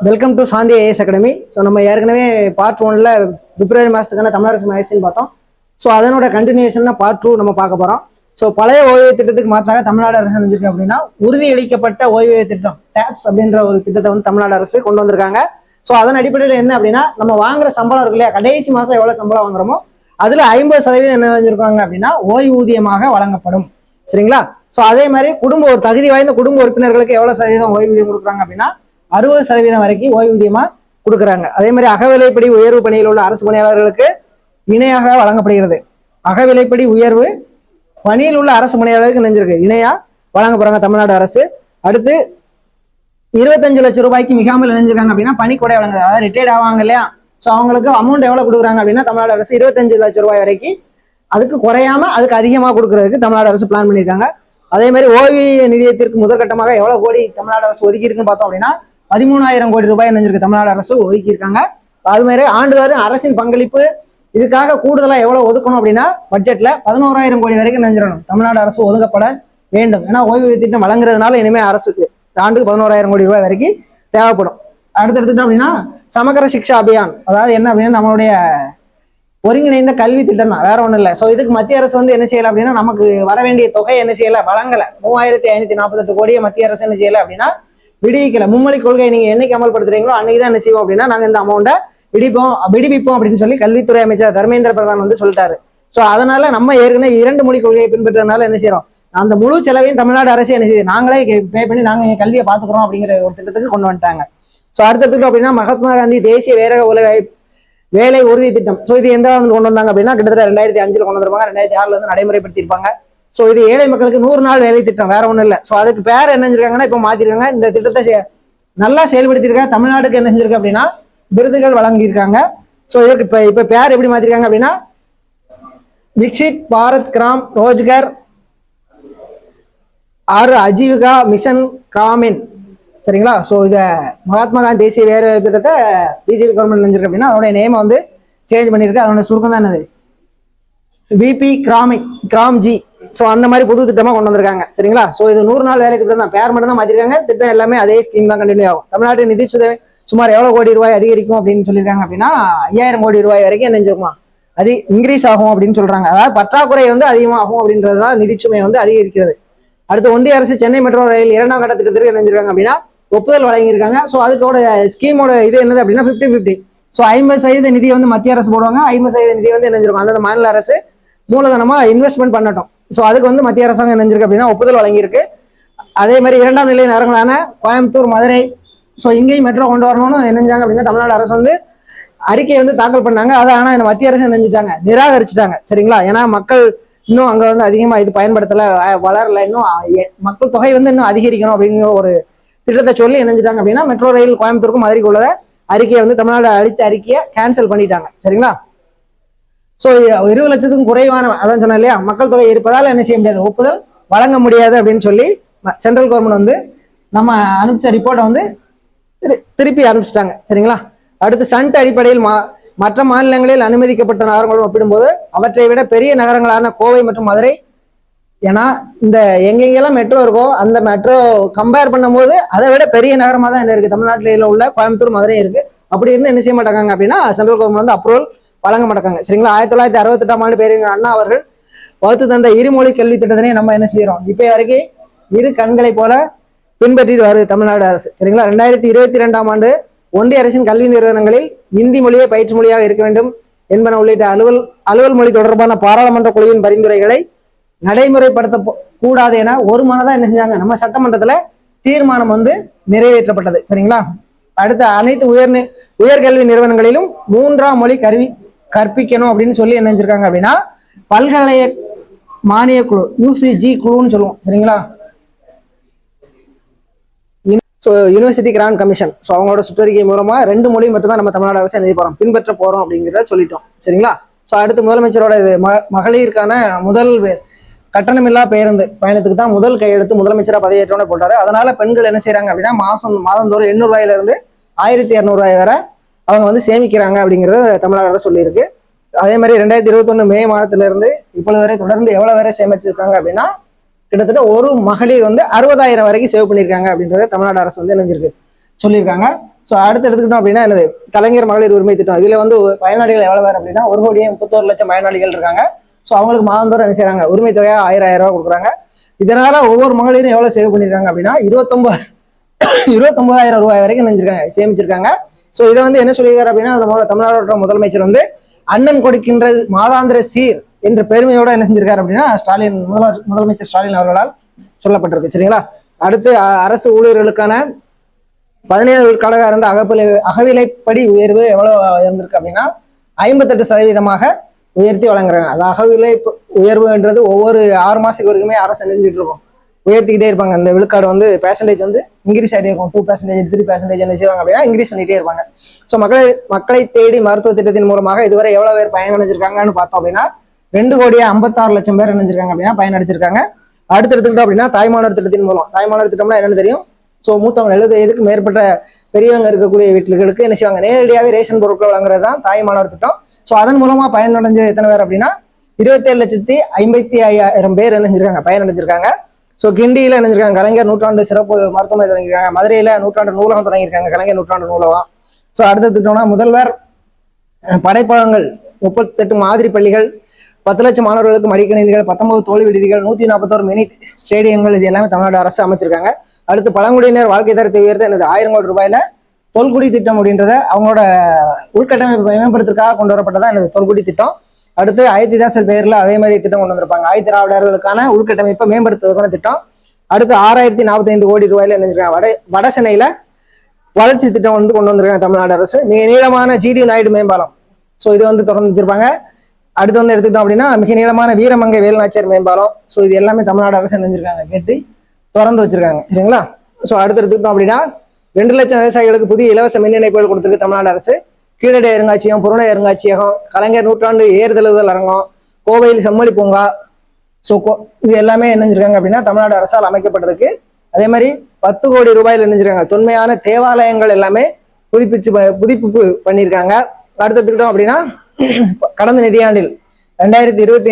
Welcome to Shanthi IAS academy. So நம்ம ஏற்கனவே part 1ல் பிப்ரவரி மாதத்துக்கான தமிழரசு மேகசின் பார்த்தோம். ஸோ அதனோட கண்டினியூஷன் தான் பார்ட் 2 நம்ம பார்க்க போகிறோம். ஸோ பழைய ஓய்வூதிய திட்டத்துக்கு மாற்றாக தமிழ்நாடு அரசு செஞ்சிருக்கு அப்படின்னா உறுதியளிக்கப்பட்ட ஓய்வூதிய திட்டம் டேப்ஸ் அப்படின்ற ஒரு திட்டத்தை வந்து தமிழ்நாடு அரசு கொண்டு வந்திருக்காங்க. ஸோ அதன் அடிப்படையில் என்ன அப்படின்னா நம்ம வாங்குற சம்பளம் இருக்கு இல்லையா, கடைசி மாதம் எவ்வளோ சம்பளம் வாங்குறோமோ அதில் 50% என்ன செஞ்சிருக்காங்க அப்படின்னா ஓய்வூதியமாக வழங்கப்படும். சரிங்களா? ஸோ அதே மாதிரி ஒரு தகுதி வாய்ந்த குடும்ப உறுப்பினர்களுக்கு எவ்வளோ சதவீதம் ஓய்வூதியம் கொடுக்குறாங்க அப்படின்னா 60% வரைக்கும் ஓய்வூதியமா கொடுக்குறாங்க. அதே மாதிரி அகவிலைப்படி உயர்வு பணியில் உள்ள அரசு பணியாளர்களுக்கு இணையாக வழங்கப்படுகிறது. அகவிலைப்படி உயர்வு பணியில் உள்ள அரசு பணியாளர்களுக்கு நினைஞ்சிருக்கு இணையா வழங்க போறாங்க தமிழ்நாடு அரசு. அடுத்து 25 லட்சம் ரூபாய்க்கு மிகாமல் நினைஞ்சிருக்காங்க அப்படின்னா பணிக்கொடை வழங்குது. அதாவது ரிட்டையர்ட் ஆவாங்க இல்லையா, ஸோ அவங்களுக்கு அமௌண்ட் எவ்வளவு கொடுக்குறாங்க அப்படின்னா தமிழ்நாடு அரசு 25 லட்சம் ரூபாய் வரைக்கும், அதுக்கு குறையாம அதுக்கு அதிகமாக கொடுக்கறதுக்கு தமிழ்நாடு அரசு பிளான் பண்ணியிருக்காங்க. அதே மாதிரி ஓய்வூதிய நிதியத்திற்கு முதற்கட்டமாக எவ்வளவு கோடி தமிழ்நாடு அரசு ஒதுக்கி இருக்குன்னு பார்த்தோம் அப்படின்னா 13,000 கோடி ரூபாய் நினைஞ்சிருக்கு தமிழ்நாடு அரசு ஒதுக்கி இருக்காங்க. அது மாதிரி ஆண்டுதோறும் அரசின் பங்களிப்பு இதுக்காக கூடுதலாக எவ்வளவு ஒதுக்கணும் அப்படின்னா பட்ஜெட்ல 11,000 கோடி வரைக்கும் நினைஞ்சிடணும் தமிழ்நாடு அரசு ஒதுக்கப்பட வேண்டும். ஏன்னா ஓய்வூதிய திட்டம் வழங்குறதுனால இனிமே அரசுக்கு ஆண்டுக்கு 11,000 கோடி ரூபாய் வரைக்கும் தேவைப்படும். அடுத்து எடுத்துட்டோம் அப்படின்னா சமகர சிக்ஷா அபியான், அதாவது என்ன அப்படின்னா நம்மளுடைய ஒருங்கிணைந்த கல்வி திட்டம் தான், வேற ஒன்றும் இல்லை. ஸோ இதுக்கு மத்திய அரசு வந்து என்ன செய்யலை அப்படின்னா நமக்கு வர வேண்டிய தொகை என்ன செய்யலை, வழங்கலை. 3,548 கோடியை மத்திய அரசு என்ன செய்யலை அப்படின்னா விடுவிக்கல. மும்மொழி கொள்கை நீங்க என்னைக்கு அமல்படுத்துறீங்களோ அன்னைக்கு தான் என்ன செய்வோம் அப்படின்னா நாங்க இந்த அமௌண்ட்டை விடுவிப்போம் அப்படின்னு சொல்லி கல்வித்துறை அமைச்சர் தர்மேந்திர பிரதான் வந்து சொல்லிட்டாரு. ஸோ அதனால நம்ம ஏற்கனவே 2 மொழி கொள்கையை பின்பற்றதுனால என்ன செய்யறோம், அந்த முழு செலவையும் தமிழ்நாடு அரசு என்ன செய்யுது, நாங்களே பே பண்ணி நாங்க கல்வியை பார்த்துக்கிறோம் அப்படிங்கிற ஒரு திட்டத்துக்கு கொண்டு வந்துட்டாங்க. ஸோ அடுத்ததுக்கு அப்படின்னா மகாத்மா காந்தி தேசிய வேலை உறுதி திட்டம். ஸோ இது எந்த கொண்டு வந்தாங்க அப்படின்னா கிட்டத்தட்ட 2005 கொண்டு வந்திருப்பாங்க, 2006 வந்து நடைமுறைப்படுத்தியிருப்பாங்க. ஸோ இது ஏழை மக்களுக்கு 100 நாள் வேலை திட்டம், வேற ஒன்றும் இல்லை. ஸோ அதுக்கு பேர் என்ன செஞ்சிருக்காங்கன்னா இப்போ மாத்திருக்காங்க. இந்த திட்டத்தை நல்லா செயல்படுத்தியிருக்காங்க. தமிழ்நாட்டுக்கு என்ன செஞ்சிருக்கு அப்படின்னா விருதுகள் வழங்கியிருக்காங்க. ஸோ இதற்கு இப்ப பேர் எப்படி மாத்திருக்காங்க அப்படின்னா விக்ஷித் பாரத் கிராம் ரோஜ்கர் அஜீவிகா மிஷன் கிராமின். சரிங்களா? ஸோ இதை மகாத்மா காந்தி தேசிய வேலை திட்டத்தை பிஜேபி கவர்மெண்ட் நினைஞ்சிருக்கு அப்படின்னா அதோடைய நேம் வந்து சேஞ்ச் பண்ணியிருக்கு. அதோட சுருக்கம் தான் என்னது, பிபி கிராம் ஜி. ஸோ அந்த மாதிரி புது திட்டமா கொண்டு வந்திருக்காங்க. சரிங்களா? ஸோ இது 100 நாள் வேலை திட்டம் தான், பேர் மட்டும் தான் மாத்திருக்காங்க. திட்டம் எல்லாமே அதே ஸ்கீம் தான் கண்டினியூ ஆகும். தமிழ்நாட்டு நிதி சுமார் எவ்வளவு கோடி ரூபாய் அதிகரிக்கும் அப்படின்னு சொல்லியிருக்காங்க அப்படின்னா 5,000 கோடி ரூபாய் வரைக்கும் நினைஞ்சிருக்குமா அது இன்க்ரீஸ் ஆகும் அப்படின்னு சொல்றாங்க. அதாவது பற்றாக்குறை வந்து அதிகமாகும் அப்படின்றதுதான் நிதிச்சுமை வந்து அதிகரிக்கிறது. அடுத்து ஒன்றிய அரசு சென்னை மெட்ரோ ரயில் 2ஆம் கட்ட திட்டத்திற்கு நினைஞ்சிருக்காங்க அப்படின்னா ஒப்புதல் வழங்கியிருக்காங்க. ஸோ அதுக்கோட ஸ்கீமோட இது என்னது அப்படின்னா 50-50. ஸோ 50% நிதி வந்து மத்திய அரசு போடுவாங்க, 50% நிதி வந்து நினைஞ்சிருக்கும் அந்த மாநில அரசு மூலதனமா இன்வெஸ்ட்மெண்ட் பண்ணட்டும். ஸோ அதுக்கு வந்து மத்திய அரசாங்கம் நினைஞ்சிருக்கு அப்படின்னா ஒப்புதல் வழங்கியிருக்கு. அதே மாதிரி 2ஆம் நிலை நகரங்களான கோயம்புத்தூர், மதுரை, ஸோ இங்கேயும் மெட்ரோ கொண்டு வரணும்னு நினைஞ்சாங்க அப்படின்னா தமிழ்நாடு அரசு வந்து அறிக்கையை வந்து தாக்கல் பண்ணாங்க. அதை ஆனால் இந்த மத்திய அரசு நினைஞ்சிட்டாங்க, நிராகரிச்சுட்டாங்க. சரிங்களா? ஏன்னா மக்கள் இன்னும் அங்கே வந்து அதிகமாக இது பயன்படுத்தலை, வளரல, இன்னும் மக்கள் தொகை வந்து இன்னும் அதிகரிக்கணும் அப்படிங்கிற ஒரு திட்டத்தை சொல்லி நினைஞ்சிட்டாங்க அப்படின்னா மெட்ரோ ரயில் கோயம்புத்தூருக்கும் மதுரைக்கு உள்ளத அறிக்கையை வந்து தமிழ்நாடு அளித்த அறிக்கையை கேன்சல் பண்ணிட்டாங்க. சரிங்களா? ஸோ 20 லட்சத்துக்கும் குறைவான, அதான் சொன்னேன் இல்லையா, மக்கள் தொகை இருப்பதால் என்ன செய்ய முடியாது, ஒப்புதல் வழங்க முடியாது அப்படின்னு சொல்லி சென்ட்ரல் கவர்மெண்ட் வந்து நம்ம அனுப்பிச்ச ரிப்போர்ட்டை வந்து திருப்பி அனுப்பிச்சிட்டாங்க. சரிங்களா? அடுத்து சண்ட் அடிப்படையில் மற்ற மாநிலங்களில் அனுமதிக்கப்பட்ட நகரங்களுடன் ஒப்பிடும்போது அவற்றை விட பெரிய நகரங்களான கோவை மற்றும் மதுரை, ஏன்னா இந்த எங்கெங்கெல்லாம் மெட்ரோ இருக்கோ அந்த மெட்ரோ கம்பேர் பண்ணும்போது அதை விட பெரிய நகரமாக தான் என்ன இருக்கு, தமிழ்நாட்டில உள்ள கோயம்புத்தூர், மதுரை இருக்கு. அப்படி இருந்து என்ன செய்ய மாட்டாங்க அப்படின்னா சென்ட்ரல் கவர்மெண்ட் வந்து அப்ரூவல் வழங்க மாட்டாங்க. சரிங்களா? 1968ஆம் ஆண்டு பேரறிஞர் அண்ணா அவர்கள் வகுத்து தந்த இருமொழி கல்வி திட்டத்தினை நம்ம என்ன செய்யறோம், இப்போ வரைக்கும் இரு கண்களை போல பின்பற்றிட்டு வருது தமிழ்நாடு அரசு. சரிங்களா? 2022ஆம் ஆண்டு ஒன்றிய அரசின் கல்வி நிறுவனங்களில் இந்தி மொழியே பயிற்று மொழியாக இருக்க வேண்டும் என்பன உள்ளிட்ட அலுவல் மொழி தொடர்பான பாராளுமன்ற குழுவின் பரிந்துரைகளை நடைமுறைப்படுத்த கூடாது என ஒரு மனதா என்ன செஞ்சாங்க, நம்ம சட்டமன்றத்துல தீர்மானம் வந்து நிறைவேற்றப்பட்டது. சரிங்களா? அடுத்த அனைத்து உயர்கல்வி நிறுவனங்களிலும் 3ஆம் மொழி கற்பிக்கணும் அப்படின்னு சொல்லி என்ன செஞ்சிருக்காங்க அப்படின்னா பல்கலைய மானிய குழு, யூசிஜி குழுன்னு சொல்லுவோம். சரிங்களா? So university grant commission, so அவங்களோட சுற்றறிக்கை மூலமா 2 மொழி மட்டும் தான் நம்ம தமிழ்நாடு அரசு எழுதி போறோம், பின்பற்ற போறோம் அப்படிங்கிறத சொல்லிட்டோம். சரிங்களா? ஸோ அடுத்து முதலமைச்சரோட இது மகளிருக்கான முதல் கட்டணமில்லா பேருந்து பயணத்துக்கு தான் முதல் கையெழுத்து முதலமைச்சராக பதவியேற்றோட போட்டாரு. அதனால பெண்கள் என்ன செய்யறாங்க அப்படின்னா மாதந்தோறும் 800 ரூபாயில இருந்து 1,200 ரூபாய் வரை அவங்க வந்து சேமிக்கிறாங்க அப்படிங்கிறத தமிழ்நாடு அரசு சொல்லியிருக்கு. அதே மாதிரி 2021 மே மாதத்துல இருந்து இப்பொழுது வரை தொடர்ந்து எவ்வளவு வரை சேமிச்சிருக்காங்க அப்படின்னா கிட்டத்தட்ட ஒரு மகளிர் வந்து 60,000 வரைக்கும் சேவ் பண்ணியிருக்காங்க அப்படின்றத தமிழ்நாடு அரசு வந்து நினைஞ்சிருக்கு சொல்லியிருக்காங்க. ஸோ அடுத்து எடுத்துக்கிட்டோம் அப்படின்னா என்னது கலைஞர் மகளிர் உரிமை திட்டம். இதுல வந்து பயனாளிகள் எவ்வளவு பேர் அப்படின்னா 1,31,00,000 பயனாளிகள் இருக்காங்க. ஸோ அவங்களுக்கு மாதந்தோறும் என்ன செய்யறாங்க, உரிமை தொகையா 1000 ரூபாய் கொடுக்குறாங்க. இதனால ஒவ்வொரு மகளிரும் எவ்வளவு சேவ் பண்ணிருக்காங்க அப்படின்னா 29,000 ரூபாய் வரைக்கும் நினைச்சிருக்காங்க, சேமிச்சிருக்காங்க. ஸோ இதை வந்து என்ன சொல்லியிருக்காரு அப்படின்னா நம்ம தமிழ்நாட்டோட முதலமைச்சர் வந்து அண்ணன் கொடுக்கின்ற மாதாந்திர சீர் என்ற பெருமையோட என்ன செஞ்சிருக்காரு அப்படின்னா ஸ்டாலின் முதலமைச்சர் ஸ்டாலின் அவர்களால் சொல்லப்பட்டிருக்கு. சரிங்களா. அடுத்து அரசு ஊழியர்களுக்கான 17 விழுக்காடாக இருந்த அகவிலைப்படி உயர்வு எவ்வளவு உயர்ந்திருக்கு அப்படின்னா 58% உயர்த்தி வழங்குறாங்க. அது அகவிலை உயர்வுன்றது ஒவ்வொரு 6 மாசத்துக்கு வரைக்குமே அரசு செஞ்சுட்டு இருக்கும், உயர்த்திக்கிட்டே இருப்பாங்க. அந்த விழுக்காடு வந்து பெர்சன்டேஜ் வந்து இன்க்ரீஸ் ஆகிட்டே இருக்கும். 2%, 3% என்ன செய்வாங்க அப்படின்னா இன்க்ரீஸ் பண்ணிட்டே இருப்பாங்க. ஸோ மக்களை தேடி மருத்துவ திட்டத்தின் மூலமாக இதுவரை எவ்வளவு பேர் பயனடைஞ்சிருக்காங்கன்னு பார்த்தோம் அப்படின்னா 2,56,00,000 பேர் நினைச்சிருக்காங்க அப்படின்னா பயனடைச்சிருக்காங்க. அடுத்து எடுத்துக்கிட்டோம் அப்படின்னா தாய்மானவர் திட்டத்தின் மூலம், தாய்மானவர் திட்டம்னா என்னன்னு தெரியும். ஸோ மூத்தவங்க 70 வயதுக்கு மேற்பட்ட பெரியவங்க இருக்கக்கூடிய வீட்டுகளுக்கு என்ன செய்வாங்க, நேரடியாகவே ரேஷன் பொருட்கள் வழங்குறது தான் தாய்மானவர் திட்டம். ஸோ அதன் மூலமா பயனடைஞ்ச எத்தனை பேர் அப்படின்னா 27,55,000 பேர் என்ன செஞ்சிருக்காங்க, பயனடைஞ்சிருக்காங்க. ஸோ கிண்டியில நினைஞ்சிருக்காங்க கலைஞர் நூற்றாண்டு சிறப்பு மருத்துவமனை தொடங்கியிருக்காங்க. மதுரையில நூற்றாண்டு நூலகம் தொடங்கியிருக்காங்க, கலைஞர் நூற்றாண்டு நூலகம். ஸோ அடுத்து திட்டம்னா முதல்வர் படைப்பகங்கள், 38 மாதிரி பள்ளிகள், 10 லட்சம் மாணவர்களுக்கு மடிக்கணினிகள், 19 தோல்வி விடுதிகள், 141 மினி ஸ்டேடியங்கள், இது எல்லாமே தமிழ்நாடு அரசு அமைச்சிருக்காங்க. அடுத்து பழங்குடியினர் வாழ்க்கை தரத்தை உயர்த்த எனது 1000 கோடி ரூபாயில தொல்குடி திட்டம் அப்படின்றத அவங்களோட உள்கட்டமைப்பை மேம்படுத்துறதுக்காக கொண்டு வரப்பட்டதான் எனது தொல்குடி திட்டம். அடுத்து அயோத்திதாசர் பேர்ல அதே மாதிரி திட்டம் கொண்டு வந்திருப்பாங்க, ஆயத்திராவிடர்களுக்கான உள்கட்டமைப்பை மேம்படுத்துவதற்கான திட்டம். அடுத்து 6,045 கோடி ரூபாயில நினைச்சிருக்காங்க வட சென்னையில வளர்ச்சி திட்டம் வந்து கொண்டு வந்திருக்காங்க தமிழ்நாடு அரசு. மிக நீளமான ஜிடி நாயுடு மேம்பாலம், ஸோ இது வந்து தொடர்ந்து வச்சிருப்பாங்க. அடுத்து வந்து எடுத்துக்கிட்டோம் அப்படின்னா மிக நீளமான வீரமங்கை வேலுநாச்சியார் மேம்பாலம். ஸோ இது எல்லாமே தமிழ்நாடு அரசு நினைஞ்சிருக்காங்க, கேட்டு திறந்து வச்சிருக்காங்க. சரிங்களா. ஸோ அடுத்து எடுத்துக்கிட்டோம் அப்படின்னா 2 லட்சம் விவசாயிகளுக்கு புதிய இலவச மின் இணைப்புகள் கொடுத்திருக்கு தமிழ்நாடு அரசு. கீழடி அருங்காட்சியகம், புறநை அருங்காட்சியகம், கலைஞர் நூற்றாண்டு ஏறுதழுவுதல் அரங்கம், கோவையில் செம்மொழி பூங்கா, ஸோ இது எல்லாமே என்னஞ்சிருக்காங்க அப்படின்னா தமிழ்நாடு அரசால் அமைக்கப்பட்டிருக்கு. அதே மாதிரி 10 கோடி ரூபாயில் என்னஞ்சிருக்காங்க தொன்மையான தேவாலயங்கள் எல்லாமே புதுப்பிப்பு பண்ணியிருக்காங்க. அடுத்து எடுத்துக்கிட்டோம் அப்படின்னா கடந்த நிதியாண்டில் 2025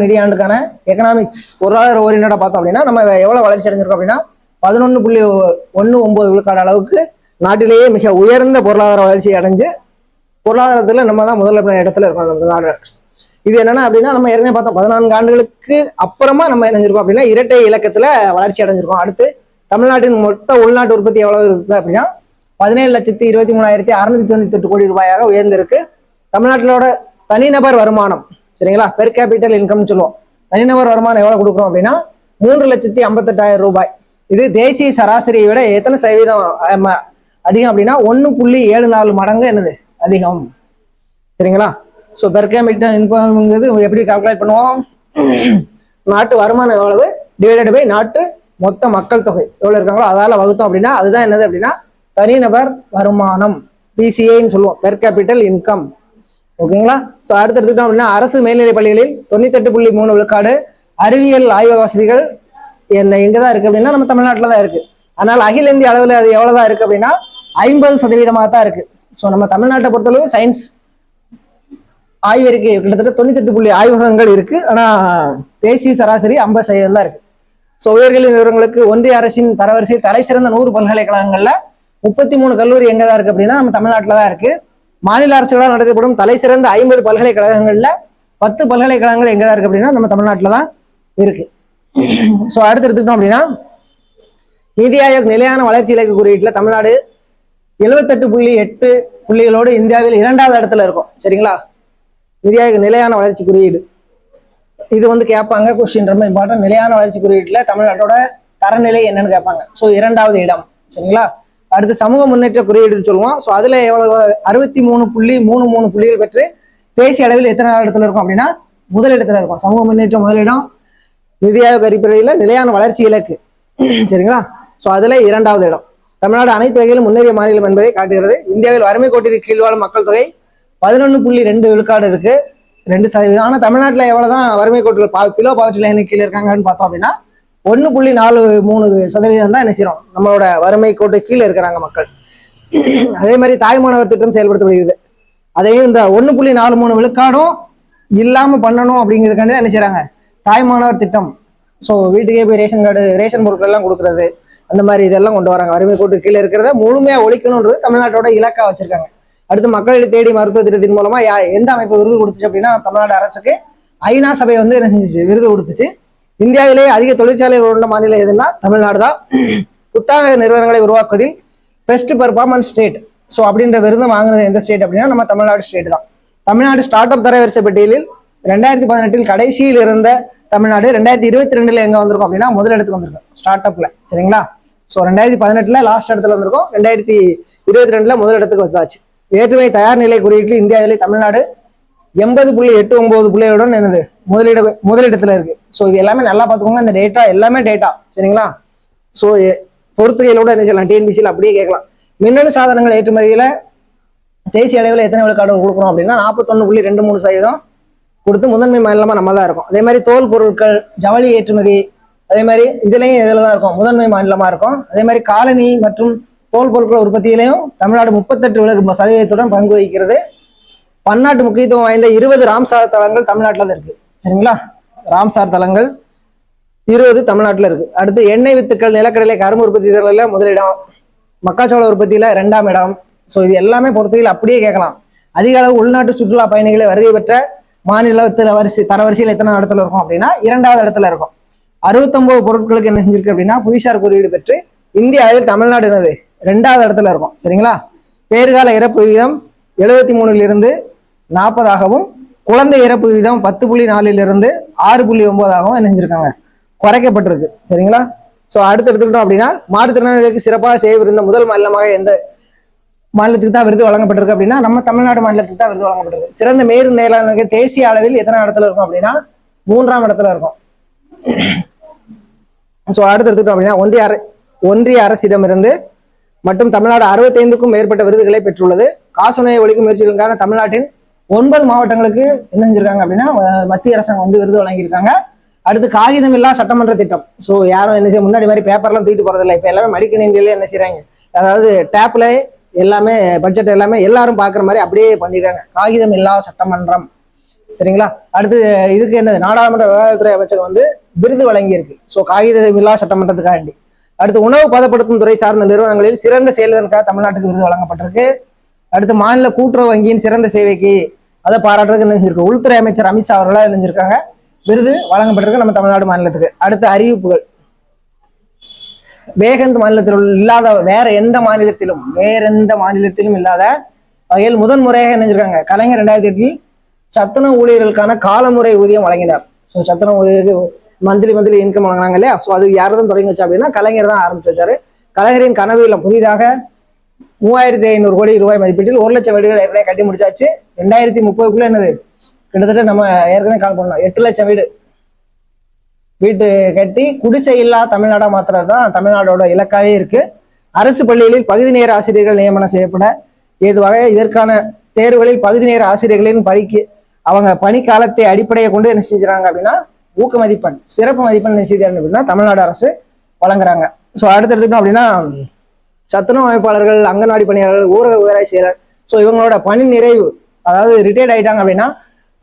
நிதியாண்டுக்கான எக்கனாமிக்ஸ் பொருளாதார ஓரியண்டா பார்த்தோம் அப்படின்னா நம்ம எவ்வளவு வளர்ச்சி அடைஞ்சிருக்கோம் அப்படின்னா 11.19 விழுக்காடு அளவுக்கு நாட்டிலேயே மிக உயர்ந்த பொருளாதார வளர்ச்சி அடைஞ்சு பொருளாதாரத்துல நம்ம தான் முதல் இடத்துல இருக்கோம். இது என்னன்னா அப்படின்னா நம்ம ஏற்கனவே பார்த்தோம் 14 ஆண்டுகளுக்கு அப்புறமா நம்ம என்ன செஞ்சிருக்கோம் அப்படின்னா இரட்டை இலக்கத்துல வளர்ச்சி அடைஞ்சிருக்கோம். அடுத்து தமிழ்நாட்டின் மொத்த உள்நாட்டு உற்பத்தி எவ்வளவு இருக்கு அப்படின்னா 17,23,698 கோடி ரூபாயாக உயர்ந்திருக்கு. தமிழ்நாட்டிலோட தனிநபர் வருமானம், சரிங்களா, பெர் கேபிட்டல் இன்கம் சொல்லுவோம். தனிநபர் வருமானம் எவ்வளவு கொடுக்குறோம் அப்படின்னா 3,58,000 ரூபாய். இது தேசிய சராசரியை விட எத்தனை சதவீதம் அதிகம் அப்படின்னா 1.74 மடங்கு என்னது அதிகம். சரிங்களா. ஸோ பெர் கேபிட்டல் இன்கம்ங்கிறது எப்படி கால்குலேட் பண்ணுவோம், நாட்டு வருமானம் எவ்வளவு டிவைடட் பை நாட்டு மொத்த மக்கள் தொகை எவ்வளவு இருக்காங்களோ அதால வகுத்தோம் அப்படின்னா அதுதான் என்னது அப்படின்னா தனிநபர் வருமானம், பிசிஐன்னு சொல்லுவோம், பெர் கேபிட்டல் இன்கம். ஓகேங்களா. ஸோ அடுத்து எடுத்துக்கிட்டோம் அப்படின்னா அரசு மேல்நிலை பள்ளிகளில் 98.3 விழுக்காடு அறிவியல் ஆய்வக வசதிகள் எங்கதான் இருக்கு அப்படின்னா நம்ம தமிழ்நாட்டில் தான் இருக்கு. ஆனால் அகில இந்திய அளவில் அது எவ்வளவுதான் இருக்கு அப்படின்னா 50% தான் இருக்கு. ஸோ நம்ம தமிழ்நாட்டை பொறுத்தளவு சயின்ஸ் ஆய்வறிக்கை கிட்டத்தட்ட 98 ஆய்வகங்கள் இருக்கு. ஆனா தேசிய சராசரி 50% தான் இருக்கு. ஸோ உயர்கல்வி நிறுவனங்களுக்கு ஒன்றிய அரசின் தரவரிசை தலை சிறந்த 100 பல்கலைக்கழகங்கள்ல 33 கல்லூரி எங்கதான் இருக்கு அப்படின்னா நம்ம தமிழ்நாட்டில் தான் இருக்கு. மாநில அரசுகளால் நடத்தப்படும் தலை சிறந்த 50 பல்கலைக்கழகங்கள்ல 10 பல்கலைக்கழகங்கள் எங்கதான் இருக்கு அப்படின்னா நம்ம தமிழ்நாட்டில் தான் இருக்கு. ஸோ அடுத்து எடுத்துக்கிட்டோம் அப்படின்னா நிதி ஆயோக் நிலையான வளர்ச்சி இலக்கு குறியீட்டுல தமிழ்நாடு 78.8 புள்ளிகளோடு இந்தியாவில் 2வது இடத்துல இருக்கும். சரிங்களா. நிதி ஆயோக் நிலையான வளர்ச்சி குறியீடு இது வந்து கேட்பாங்க, கொஸ்டின் ரொம்ப இம்பார்ட்டன்ட். நிலையான வளர்ச்சி குறியீட்டுல தமிழ்நாட்டோட தரநிலை என்னன்னு கேட்பாங்க. ஸோ 2வது இடம். சரிங்களா. அடுத்து சமூக முன்னேற்ற குறியீடுன்னு சொல்லுவோம். ஸோ அதுல எவ்வளவு 63.33 புள்ளிகள் பெற்று தேசிய அளவில் எத்தனை இடத்துல இருக்கும் அப்படின்னா முதலிடத்துல இருக்கும். சமூக முன்னேற்றம் முதலிடம், நிதி ஆயோக் அடிப்படையில் நிலையான வளர்ச்சி இலக்கு, சரிங்களா. ஸோ அதுல 2வது இடம். தமிழ்நாடு அனைத்து வகையிலும் முன்னேறிய மாநிலம் என்பதை காட்டுகிறது. இந்தியாவில் வறுமை கோட்டிற்கு கீழ் வாழும் மக்கள் தொகை 11.2 விழுக்காடு இருக்கு, 2%. ஆனா தமிழ்நாட்டில் எவ்வளவுதான் வறுமை கோட்டில் பிலோ பாவர்ட்டி லைன் கீழே இருக்காங்கன்னு பார்த்தோம் அப்படின்னா 1.43% தான் என்ன செய்யறோம், நம்மளோட வறுமை கோட்டு கீழே இருக்கிறாங்க மக்கள். அதே மாதிரி தாய்மானவர் திட்டம் செயல்படுத்தப்படுகிறது. அதையும் இந்த 1.43 விழுக்காடும் இல்லாம பண்ணணும் அப்படிங்கிறதுக்காண்டி என்ன செய்யறாங்க தாய்மானவர் திட்டம். ஸோ வீட்டுக்கே போய் ரேஷன் கார்டு ரேஷன் பொருட்கள் எல்லாம் கொடுக்கறது, அந்த மாதிரி இதெல்லாம் கொண்டு வராங்க. வறுமை கோட்டு கீழே இருக்கிறத முழுமையா ஒழிக்கணும்ன்றது தமிழ்நாட்டோட இலக்கா வச்சிருக்காங்க. அடுத்து மக்களை தேடி மருத்துவ திட்டத்தின் மூலமா எந்த அமைப்பு விருது கொடுத்துச்சு அப்படின்னா தமிழ்நாடு அரசுக்கு ஐநா சபை வந்து என்ன செஞ்சுச்சு, விருது கொடுத்துச்சு. இந்தியாவிலேயே அதிக தொழிற்சாலை உள்ள மாநிலம் எதுன்னா தமிழ்நாடு தான். புத்தாக்க நிறுவனங்களை உருவாக்குவதில் பெஸ்ட் பெர்ஃபார்மன்ஸ் ஸ்டேட் ஸோ அப்படின்ற விருது வாங்குறது எந்த ஸ்டேட் அப்படின்னா நம்ம தமிழ்நாடு ஸ்டேட் தான். தமிழ்நாடு ஸ்டார்ட் அப் தரவரிசை பட்டியலில் 2018 கடைசியில் இருந்த தமிழ்நாடு 2022 எங்க வந்திருக்கும் அப்படின்னா முதலிடத்துக்கு வந்திருக்கும் ஸ்டார்ட் அப்ல. சரிங்களா? ஸோ 2018 லாஸ்ட் இடத்துல வந்திருக்கும், 2022 முதலிடத்துக்கு வந்தாச்சு. ஏற்றுமை தயார் நிலை குறியீட்டில் இந்தியாவிலே தமிழ்நாடு 80.89 புள்ளிகளுடன் என்னது முதலிடத்துல இருக்கு. ஸோ இது எல்லாமே நல்லா பார்த்துக்கோங்க. இந்த டேட்டா எல்லாமே டேட்டா. சரிங்களா? ஸோ பொறுத்துகையிலோட என்ன செய்யலாம், டிஎன்பிசியில் அப்படியே கேட்கலாம். மின்னணு சாதனங்கள் ஏற்றுமதியில தேசிய அளவில் எத்தனை விழுக்காடு கொடுக்குறோம் அப்படின்னா 41.23% கொடுத்து முதன்மை மாநிலமா நம்ம தான் இருக்கும். அதே மாதிரி தோல் பொருட்கள், ஜவுளி ஏற்றுமதி, அதே மாதிரி இதுலயும் இதில் தான் இருக்கும், முதன்மை மாநிலமா இருக்கும். அதே மாதிரி காலனி மற்றும் தோல் பொருட்கள் உற்பத்தியிலையும் தமிழ்நாடு 38% பங்கு வகிக்கிறது. பன்னாட்டு முக்கியத்துவம் வாய்ந்த 20 ராம்சார் தலங்கள் தமிழ்நாட்டில் தான் இருக்கு. சரிங்களா? ராம்சார் தலங்கள் 20 தமிழ்நாட்டில் இருக்கு. அடுத்து எண்ணெய் வித்துக்கள், நிலக்கடலை, கரும்பு உற்பத்தி முதலிடம், மக்காச்சோள உற்பத்தியில 2ஆம் இடம். ஸோ இது எல்லாமே பொறுத்தவரையில் அப்படியே கேட்கலாம். அதிக அளவு உள்நாட்டு சுற்றுலா பயணிகளை வருகை பெற்ற மாநிலத்தில் தரவரிசையில் எத்தனை இடத்துல இருக்கும் அப்படின்னா 2வது இடத்துல இருக்கும். 69 பொருட்களுக்கு என்ன செஞ்சிருக்கு அப்படின்னா புவிசார் குறியீடு பெற்று இந்திய அளவில் தமிழ்நாடு என்னது 2வது இடத்துல இருக்கும். சரிங்களா? பேறுகால இறப்பு விகிதம் 73 40ஆகவும் குழந்தை இறப்பு விகிதம் 10.4 6.9ஆகவும் என்ன செஞ்சிருக்காங்க, குறைக்கப்பட்டிருக்கு. சரிங்களா? ஸோ அடுத்து எடுத்துக்கிட்டோம் அப்படின்னா மாற்றுத்திறனாளிகளுக்கு சிறப்பாக செய்யவிருந்த முதல் மாநிலமாக எந்த மாநிலத்துக்கு தான் விருது வழங்கப்பட்டிருக்கு அப்படின்னா நம்ம தமிழ்நாடு மாநிலத்துக்கு தான் விருது வழங்கப்பட்டிருக்கு. சிறந்த மேற்கு மேலாண்மை தேசிய அளவில் எத்தனை இடத்துல இருக்கும் அப்படின்னா 3ஆம் இடத்துல இருக்கும். ஸோ அடுத்து எடுத்துக்கிட்டோம் அப்படின்னா ஒன்றிய அரசிடமிருந்து மற்றும் தமிழ்நாடு 65க்கும் மேற்பட்ட விருதுகளை பெற்றுள்ளது. காசநோயை ஒழிக்கும் முயற்சிகளுக்கான தமிழ்நாட்டின் 9 மாவட்டங்களுக்கு என்ன செஞ்சிருக்காங்க அப்படின்னா மத்திய அரசாங்கம் வந்து விருது வழங்கியிருக்காங்க. அடுத்து காகிதம் இல்லா சட்டமன்ற திட்டம். ஸோ யாரும் என்ன செய்ய முன்னாடி மாதிரி பேப்பர்லாம் தூக்கிட்டு போறதில்லை. இப்போ எல்லாமே மடிக்கணினிலே என்ன செய்யறாங்க, அதாவது டேப்ல எல்லாமே பட்ஜெட் எல்லாமே எல்லாரும் பாக்குற மாதிரி அப்படியே பண்ணிடுறாங்க. காகிதம் இல்லா சட்டமன்றம். சரிங்களா? அடுத்து இதுக்கு என்னது நாடாளுமன்ற விவகாரத்துறை அமைச்சகம் வந்து விருது வழங்கியிருக்கு. ஸோ காகிதம் இல்லா சட்டமன்றத்துக்காண்டி. அடுத்து உணவு பதப்படுத்தும் துறை சார்ந்த நிறுவனங்களில் சிறந்த செயலருக்காக தமிழ்நாட்டுக்கு விருது வழங்கப்பட்டிருக்கு. அடுத்து மாநில கூட்டுறவு வங்கியின் சிறந்த சேவைக்கு அதை பாராட்டுறதுக்கு நினைஞ்சிருக்கு உள்துறை அமைச்சர் அமித்ஷா அவர்களாக இணைஞ்சிருக்காங்க, விருது வழங்கப்பட்டிருக்கு நம்ம தமிழ்நாடு மாநிலத்துக்கு. அடுத்து அறிவிப்புகள். வேகந்த் மாநிலத்தில் இல்லாத வேற எந்த மாநிலத்திலும் இல்லாத வகையில் முதன்முறையாக இணைஞ்சிருக்காங்க கலைஞர் 2008 சத்துணவு ஊழியர்களுக்கான காலமுறை ஊதியம் வழங்கினார். ஸோ சத்துணவு ஊழியருக்கு மந்த்லி இன்கம் வழங்கினாங்க இல்லையா? ஸோ அது யார் தான் தொடங்கி வச்சா அப்படின்னா கலைஞர் தான் ஆரம்பிச்சு வச்சாரு. கலைஞரின் கனவு இல்லம் புதிதாக 3500 கோடி ரூபாய் மதிப்பீட்டில் 1 லட்சம் வீடுகள் ஏற்கனவே கட்டி முடிச்சாச்சு. 2030க்குள்ள என்னது கிட்டத்தட்ட நம்ம ஏற்கனவே கால் பண்ணோம் 8 லட்சம் வீட்டு கட்டி குடிசை இல்லா தமிழ்நாடா மாத்திரம் தான் தமிழ்நாடோட இலக்காவே இருக்கு. அரசு பள்ளிகளில் பகுதி நேர ஆசிரியர்கள் நியமனம் செய்யப்பட ஏதுவாக இதற்கான தேர்வுகளில் பகுதி நேர ஆசிரியர்களின் அவங்க பணிக்காலத்தை அடிப்படையை கொண்டு என்ன செஞ்சுறாங்க அப்படின்னா ஊக்க மதிப்பெண், சிறப்பு மதிப்பெண் என்ன செய்தாங்க அப்படின்னா தமிழ்நாடு அரசு வழங்குறாங்க. ஸோ அடுத்து எடுத்துக்கிட்டோம் அப்படின்னா சத்துணவு அமைப்பாளர்கள், அங்கன்வாடி பணியாளர்கள், ஊரக விவசாய செயலர். ஸோ இவங்களோட பணி நிறைவு, அதாவது ரிட்டையர்ட் ஆயிட்டாங்க அப்படின்னா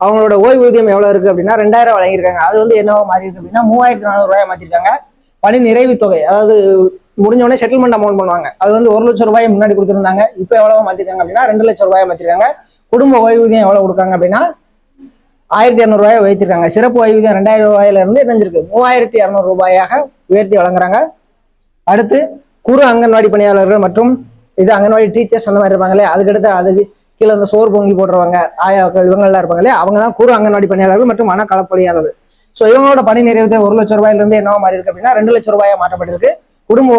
அவங்களோட ஓய்வூதியம் எவ்வளவு இருக்கு அப்படின்னா 2000 வழங்கியிருக்காங்க. அது வந்து என்னவோ மாறி இருக்கு அப்படின்னா 3400 ரூபாய் மாத்திருக்காங்க. பணி நிறைவு தொகை, அதாவது முடிஞ்ச உடனே செட்டில்மெண்ட் அமௌண்ட் பண்ணுவாங்க, அது வந்து 1 லட்சம் ரூபாய் முன்னாடி கொடுத்துருந்தாங்க, இப்போ எவ்வளவு மாத்திருக்காங்க அப்படின்னா 2 லட்சம் ரூபாய் மாத்திருக்காங்க. குடும்ப ஓய்வூதியம் எவ்வளவு கொடுக்காங்க அப்படின்னா 1200 ரூபாய் உயர்த்திருக்காங்க. சிறப்பு ஓய்வூதியம் 2000 ரூபாயில இருந்து தெரிஞ்சிருக்கு 3200 ரூபாயாக உயர்த்தி வழங்குறாங்க. அடுத்து குறு அங்கன்வாடி பணியாளர்கள் மற்றும் இது அங்கன்வாடி டீச்சர்ஸ் அந்த மாதிரி இருப்பாங்களே, அதுக்கடுத்து அதுக்கு கீழே இந்த சோறு பொங்கி போடுறவங்க, ஆயாக்கள், இவங்கெல்லாம் இருப்பாங்களே, அவங்க தான் குறு அங்கன்வாடி பணியாளர்கள் மற்றும் மனக்களப்பணியாளர்கள். ஸோ இவங்களோட பணி நிறைவு 1 லட்சம் ரூபாயில இருந்து என்னவா மாறி இருக்கு அப்படின்னா 2 லட்சம் ரூபாயா மாற்றப்பட்டிருக்கு. குடும்ப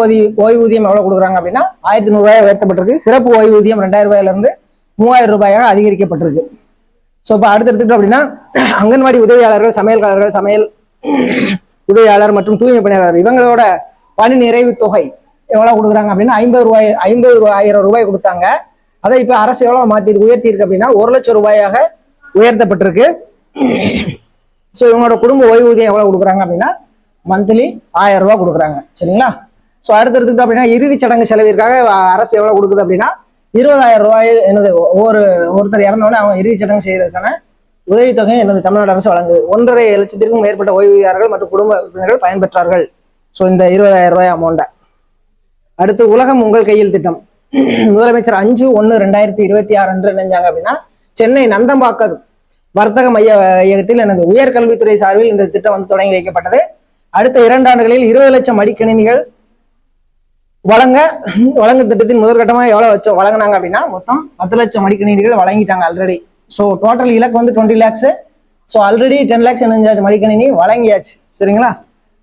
ஓய்வூதியம் எவ்வளவு கொடுக்குறாங்க அப்படின்னா 1100 ரூபாய் உயர்த்தப்பட்டிருக்கு. சிறப்பு ஓய்வூதியம் 2000 ரூபாயில இருந்து 3000 ரூபாயாக அதிகரிக்கப்பட்டிருக்கு. ஸோ இப்போ அடுத்து எடுத்துக்கிட்டோம் அப்படின்னா அங்கன்வாடி உதவியாளர்கள், சமையல்காரர்கள், சமையல் உதவியாளர் மற்றும் தூய்மை பணியாளர் இவங்களோட பணி நிறைவு தொகை எவ்வளவு கொடுக்குறாங்க அப்படின்னா 50,000 ரூபாய் கொடுத்தாங்க. அதை இப்ப அரசு எவ்வளவு உயர்த்தி இருக்கு அப்படின்னா 1 லட்சம் ரூபாயாக உயர்த்தப்பட்டிருக்கு. ஸோ இவங்களோட குடும்ப ஓய்வூதியம் எவ்வளவு கொடுக்குறாங்க அப்படின்னா மந்த்லி 1000 ரூபாய் கொடுக்குறாங்க. சரிங்களா? ஸோ அடுத்து எடுத்துக்கிட்டோம் அப்படின்னா இறுதிச் சடங்கு செலவிற்காக அரசு எவ்வளவு கொடுக்குது அப்படின்னா 20,000 ரூபாய் என்னது ஒருத்தர் இறந்தோடனே அவங்க இறுதிச் சடங்கு செய்யறதுக்கான உதவித்தொகை எனது தமிழ்நாடு அரசு வழங்குது. 1.5 லட்சத்திற்கும் மேற்பட்ட ஓய்வூதியாளர்கள் மற்றும் குடும்ப உறுப்பினர்கள் பயன்பெற்றார்கள். ஸோ இந்த 20,000 ரூபாய் அமௌண்ட்டை அடுத்து உலகம் உங்கள் கையில் திட்டம். முதலமைச்சர் 5/1/2026 அன்று நினைஞ்சாங்க அப்படின்னா சென்னை நந்தம்பாக்கம் வர்த்தக மையத்தில் எனது உயர்கல்வித்துறை சார்பில் இந்த திட்டம் வந்து தொடங்கி வைக்கப்பட்டது. அடுத்த 2 ஆண்டுகளில் 20 லட்சம் மடிக்கணினிகள் வழங்கும் திட்டத்தின் முதற்கட்டமா எவ்வளவு வழங்கினாங்க அப்படின்னா மொத்தம் 10 லட்சம் மடிக்கணினிகள் வழங்கிட்டாங்க ஆல்ரெடி. ஸோ டோட்டல் இலக்கு வந்து 20 lakhs. ஸோ ஆல்ரெடி 10 lakhs என்ன மடிக்கணினி வழங்கியாச்சு. சரிங்களா?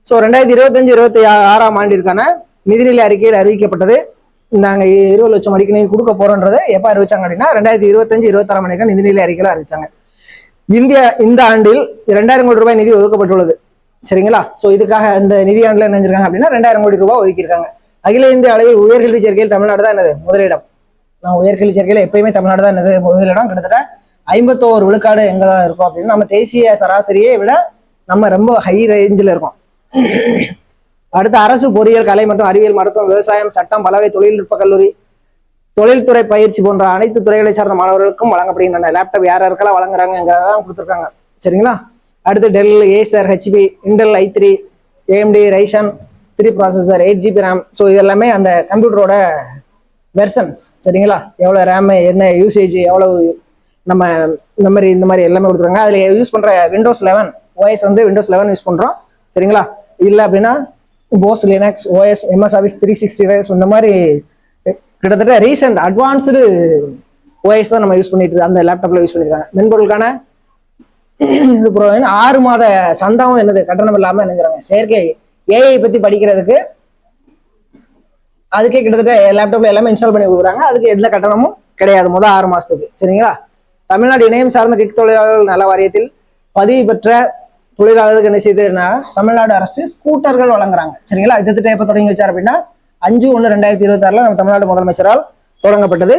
ஸோ 2025-26 ஆண்டிற்கான நிதிநிலை அறிக்கையில் அறிவிக்கப்பட்டது. நாங்கள் 20 லட்சம் மடிக்கணினி கொடுக்க போறோன்றதை எப்போ அறிவிச்சாங்க அப்படின்னா 2025-26 ஆண்டிற்கான நிதிநிலை அறிக்கையில் அறிவிச்சாங்க. இந்த ஆண்டில் 2000 கோடி ரூபாய் நிதி ஒதுக்கப்பட்டுள்ளது. சரிங்களா? ஸோ இதுக்காக இந்த நிதியாண்டில் என்ன செஞ்சிருக்காங்க அப்படின்னா 2000 கோடி ரூபாய் ஒதுக்கியிருக்காங்க. அகில இந்திய அளவில் உயர்கல்வி சேர்க்கையில் தமிழ்நாடு தான் என்னது முதலிடம். நான் உயர்கல்வி சேர்க்கையில் எப்பயுமே தமிழ்நாடு தான் என்னது முதலிடம். கிட்டத்தட்ட 51 விழுக்காடு எங்க தான் இருக்கும் அப்படின்னு நம்ம தேசிய சராசரியை விட நம்ம ரொம்ப ஹை ரேஞ்சில் இருக்கோம். அடுத்து அரசு பொறியியல், கலை மற்றும் அறிவியல், மருத்துவம், விவசாயம், சட்டம், பலவகை தொழில்நுட்ப கல்லூரி, தொழில்துறை பயிற்சி போன்ற அனைத்து துறைகளை சார்ந்த மாணவர்களுக்கும் வழங்கப்படுகின்றன. லேப்டாப் யார் யாருக்கெல்லாம் வழங்குறாங்கிறதான் கொடுத்துருக்காங்க. சரிங்களா? அடுத்து Dell, Acer, HP, Intel i3, AMD, Ryzen 3 processor, 8GB RAM. So இது எல்லாமே அந்த கம்ப்யூட்டரோட வெர்சன்ஸ். சரிங்களா? எவ்வளோ ரேம், என்ன யூசேஜ், எவ்வளவு நம்ம மெமரி, இந்த மாதிரி எல்லாமே கொடுத்துருக்காங்க. அதில் யூஸ் பண்ணுற Windows 11 OS வந்து Windows 11 யூஸ் பண்ணுறோம். சரிங்களா? இல்லை அப்படின்னா Boss Linux OS, MS Office 365 இந்த மாதிரி கிட்டத்தட்ட ரீசெண்ட் அட்வான்ஸ்டு OS தான் நம்ம யூஸ் பண்ணிட்டு அந்த லேப்டாப்ல யூஸ் பண்ணிருக்காங்க. மென்பொருளுக்கான 6 மாத சந்தாவும் என்னது கட்டணம் இல்லாம என்னங்கிறாங்க. செயற்கை AI பத்தி படிக்கிறதுக்கு அதுக்கே கிட்டத்தட்ட லேப்டாப்ல எல்லாமே இன்ஸ்டால் பண்ணி கொடுக்குறாங்க. அதுக்கு எந்த கட்டணமும் கிடையாது முதல் 6 மாசத்துக்கு. சரிங்களா? தமிழ்நாடு இணையம் சார்ந்த கிக் தொழிலாளர்கள் நல வாரியத்தில் பதிவு பெற்ற தொழிலாளர்களுக்கு என்ன செய்யுதுன்னா தமிழ்நாடு அரசு ஸ்கூட்டர்கள் வழங்குறாங்க. சரிங்களா? இந்த திட்டம் எப்ப தொடங்கி வச்சார் அப்படின்னா 5/1/2026 நம்ம தமிழ்நாடு முதலமைச்சரால் தொடங்கப்பட்டது.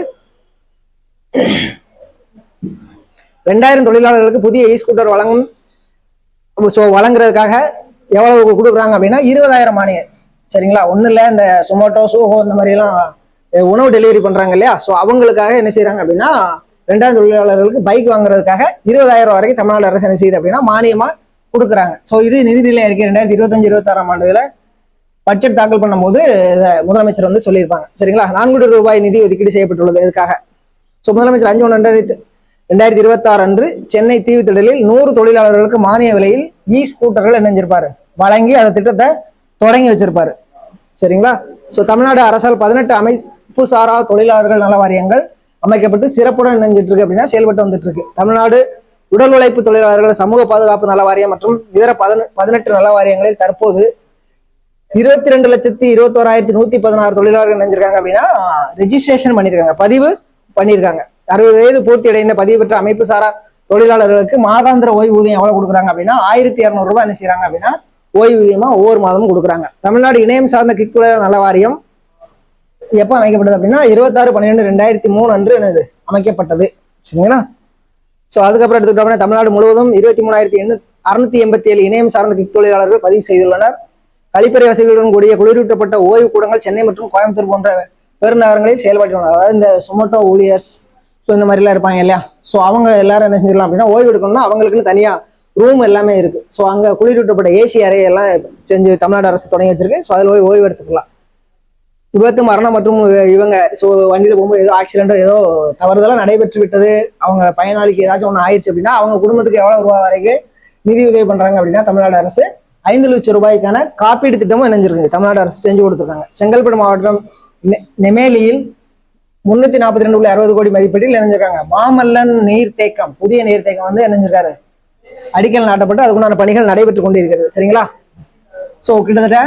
2000 தொழிலாளர்களுக்கு புதிய ஸ்கூட்டர் வழங்கும். ஸோ வழங்குறதுக்காக எவ்வளவு கொடுக்குறாங்க அப்படின்னா 20,000 மானியம். சரிங்களா? ஒன்றும் இல்லை, இந்த சொமோட்டோ, சோஹோ இந்த மாதிரி எல்லாம் உணவு டெலிவரி பண்றாங்க இல்லையா? ஸோ அவங்களுக்காக என்ன செய்யறாங்க அப்படின்னா 2000 தொழிலாளர்களுக்கு பைக் வாங்குறதுக்காக 20,000 வரைக்கும் தமிழ்நாடு அரசு என்ன செய்யுது அப்படின்னா மானியமா கொடுக்குறாங்க. ஸோ இது நிதிநிலை அறிக்கை 2025-26 ஆண்டுல பட்ஜெட் தாக்கல் பண்ணும்போது முதலமைச்சர் வந்து சொல்லியிருப்பாங்க. சரிங்களா? 4 கோடி ரூபாய் நிதி ஒதுக்கீடு செய்யப்பட்டுள்ளது இதுக்காக. ஸோ முதலமைச்சர் 5/1/2026 அன்று சென்னை தீவுத்திடலில் 100 தொழிலாளர்களுக்கு மானிய விலையில் ஸ்கூட்டர்கள் இணைஞ்சிருப்பாரு வழங்கி அந்த திட்டத்தை தொடங்கி வச்சிருப்பாரு. சரிங்களா? ஸோ தமிழ்நாடு அரசால் 18 அமைப்பு சாரா தொழிலாளர்கள் நல வாரியங்கள் அமைக்கப்பட்டு சிறப்புடன் இணைஞ்சிட்டு இருக்கு அப்படின்னா செயல்பட்டு வந்துட்டு இருக்கு. தமிழ்நாடு உடல் உழைப்பு தொழிலாளர்கள் சமூக பாதுகாப்பு நல வாரியம் மற்றும் இதர 18 நல வாரியங்களில் தற்போது 22,21,116 தொழிலாளர்கள் இணைஞ்சிருக்காங்க அப்படின்னா ரெஜிஸ்ட்ரேஷன் பண்ணிருக்காங்க, பதிவு பண்ணியிருக்காங்க. 60 வயது பூர்த்தி அடைந்த பதிவு பெற்ற அமைப்பு சாரா தொழிலாளர்களுக்கு மாதாந்திர ஓய்வூதியம் எவ்வளவு கொடுக்குறாங்க அப்படின்னா 1200 ரூபாய் என்ன செய்யறாங்க அப்படின்னா ஓய்வூதியமா ஒவ்வொரு மாதமும் கொடுக்குறாங்க. தமிழ்நாடு இணையம் சார்ந்த கிக் தொழிலாளர் நல வாரியம் எப்ப அமைக்கப்பட்டது அப்படின்னா 26/12/2003 அன்று என்னது அமைக்கப்பட்டது. சரிங்களா? ஸோ அதுக்கப்புறம் எடுத்துக்கிட்டோம்னா தமிழ்நாடு முழுவதும் 23,687 இணையம் சார்ந்த கிக் தொழிலாளர்கள் பதிவு செய்துள்ளனர். கழிப்பறை வசதிகளுடன் கூடிய குளிரூட்டப்பட்ட ஓய்வு கூடங்கள் சென்னை மற்றும் கோயம்புத்தூர் போன்ற பெருநகரங்களில் செயல்பட்டுள்ளனர். அதாவது இந்த சொமோட்டோ ஊழியர்ஸ் ஸோ இந்த மாதிரிலாம் இருப்பாங்க இல்லையா? ஸோ அவங்க எல்லாரும் என்ன செஞ்சிடலாம் அப்படின்னா ஓய்வு எடுக்கணும்னா அவங்களுக்குன்னு தனியா ரூம் எல்லாமே இருக்கு. ஸோ அங்கே குளிரூட்டப்பட்ட ஏசி அறையெல்லாம் செஞ்சு தமிழ்நாடு அரசு தொடங்கி வச்சிருக்கு. ஸோ அதில் போய் ஓய்வு எடுத்துக்கலாம். விபத்து, மரணம் மற்றும் இவங்க ஸோ வண்டியில போகும்போது ஏதோ ஆக்சிடென்ட்டோ ஏதோ தவறுதெல்லாம் நடைபெற்று விட்டது, அவங்க பயனாளிக்கு ஏதாச்சும் ஒன்று ஆயிடுச்சு அப்படின்னா அவங்க குடும்பத்துக்கு எவ்வளவு ரூபாய் வரைக்கும் நிதி உதவி பண்றாங்க அப்படின்னா தமிழ்நாடு அரசு 5 லட்சம் ரூபாய்க்கான காப்பீடு திட்டமும் இணைஞ்சிருக்கு. தமிழ்நாடு அரசு செஞ்சு கொடுத்துருக்காங்க. செங்கல்பட்டு மாவட்டம் நெமேலியில் 342.60 கோடி மதிப்பீட்டில் இணைஞ்சிருக்காங்க. மாமல்லன் நீர்த்தேக்கம், புதிய நீர்த்தேக்கம் வந்து இணைஞ்சிருக்காரு, அடிக்கல் நாட்டப்பட்டு அதுக்குண்டான பணிகள் நடைபெற்று கொண்டிருக்கிறது. சரிங்களா? ஸோ கிட்டத்தட்ட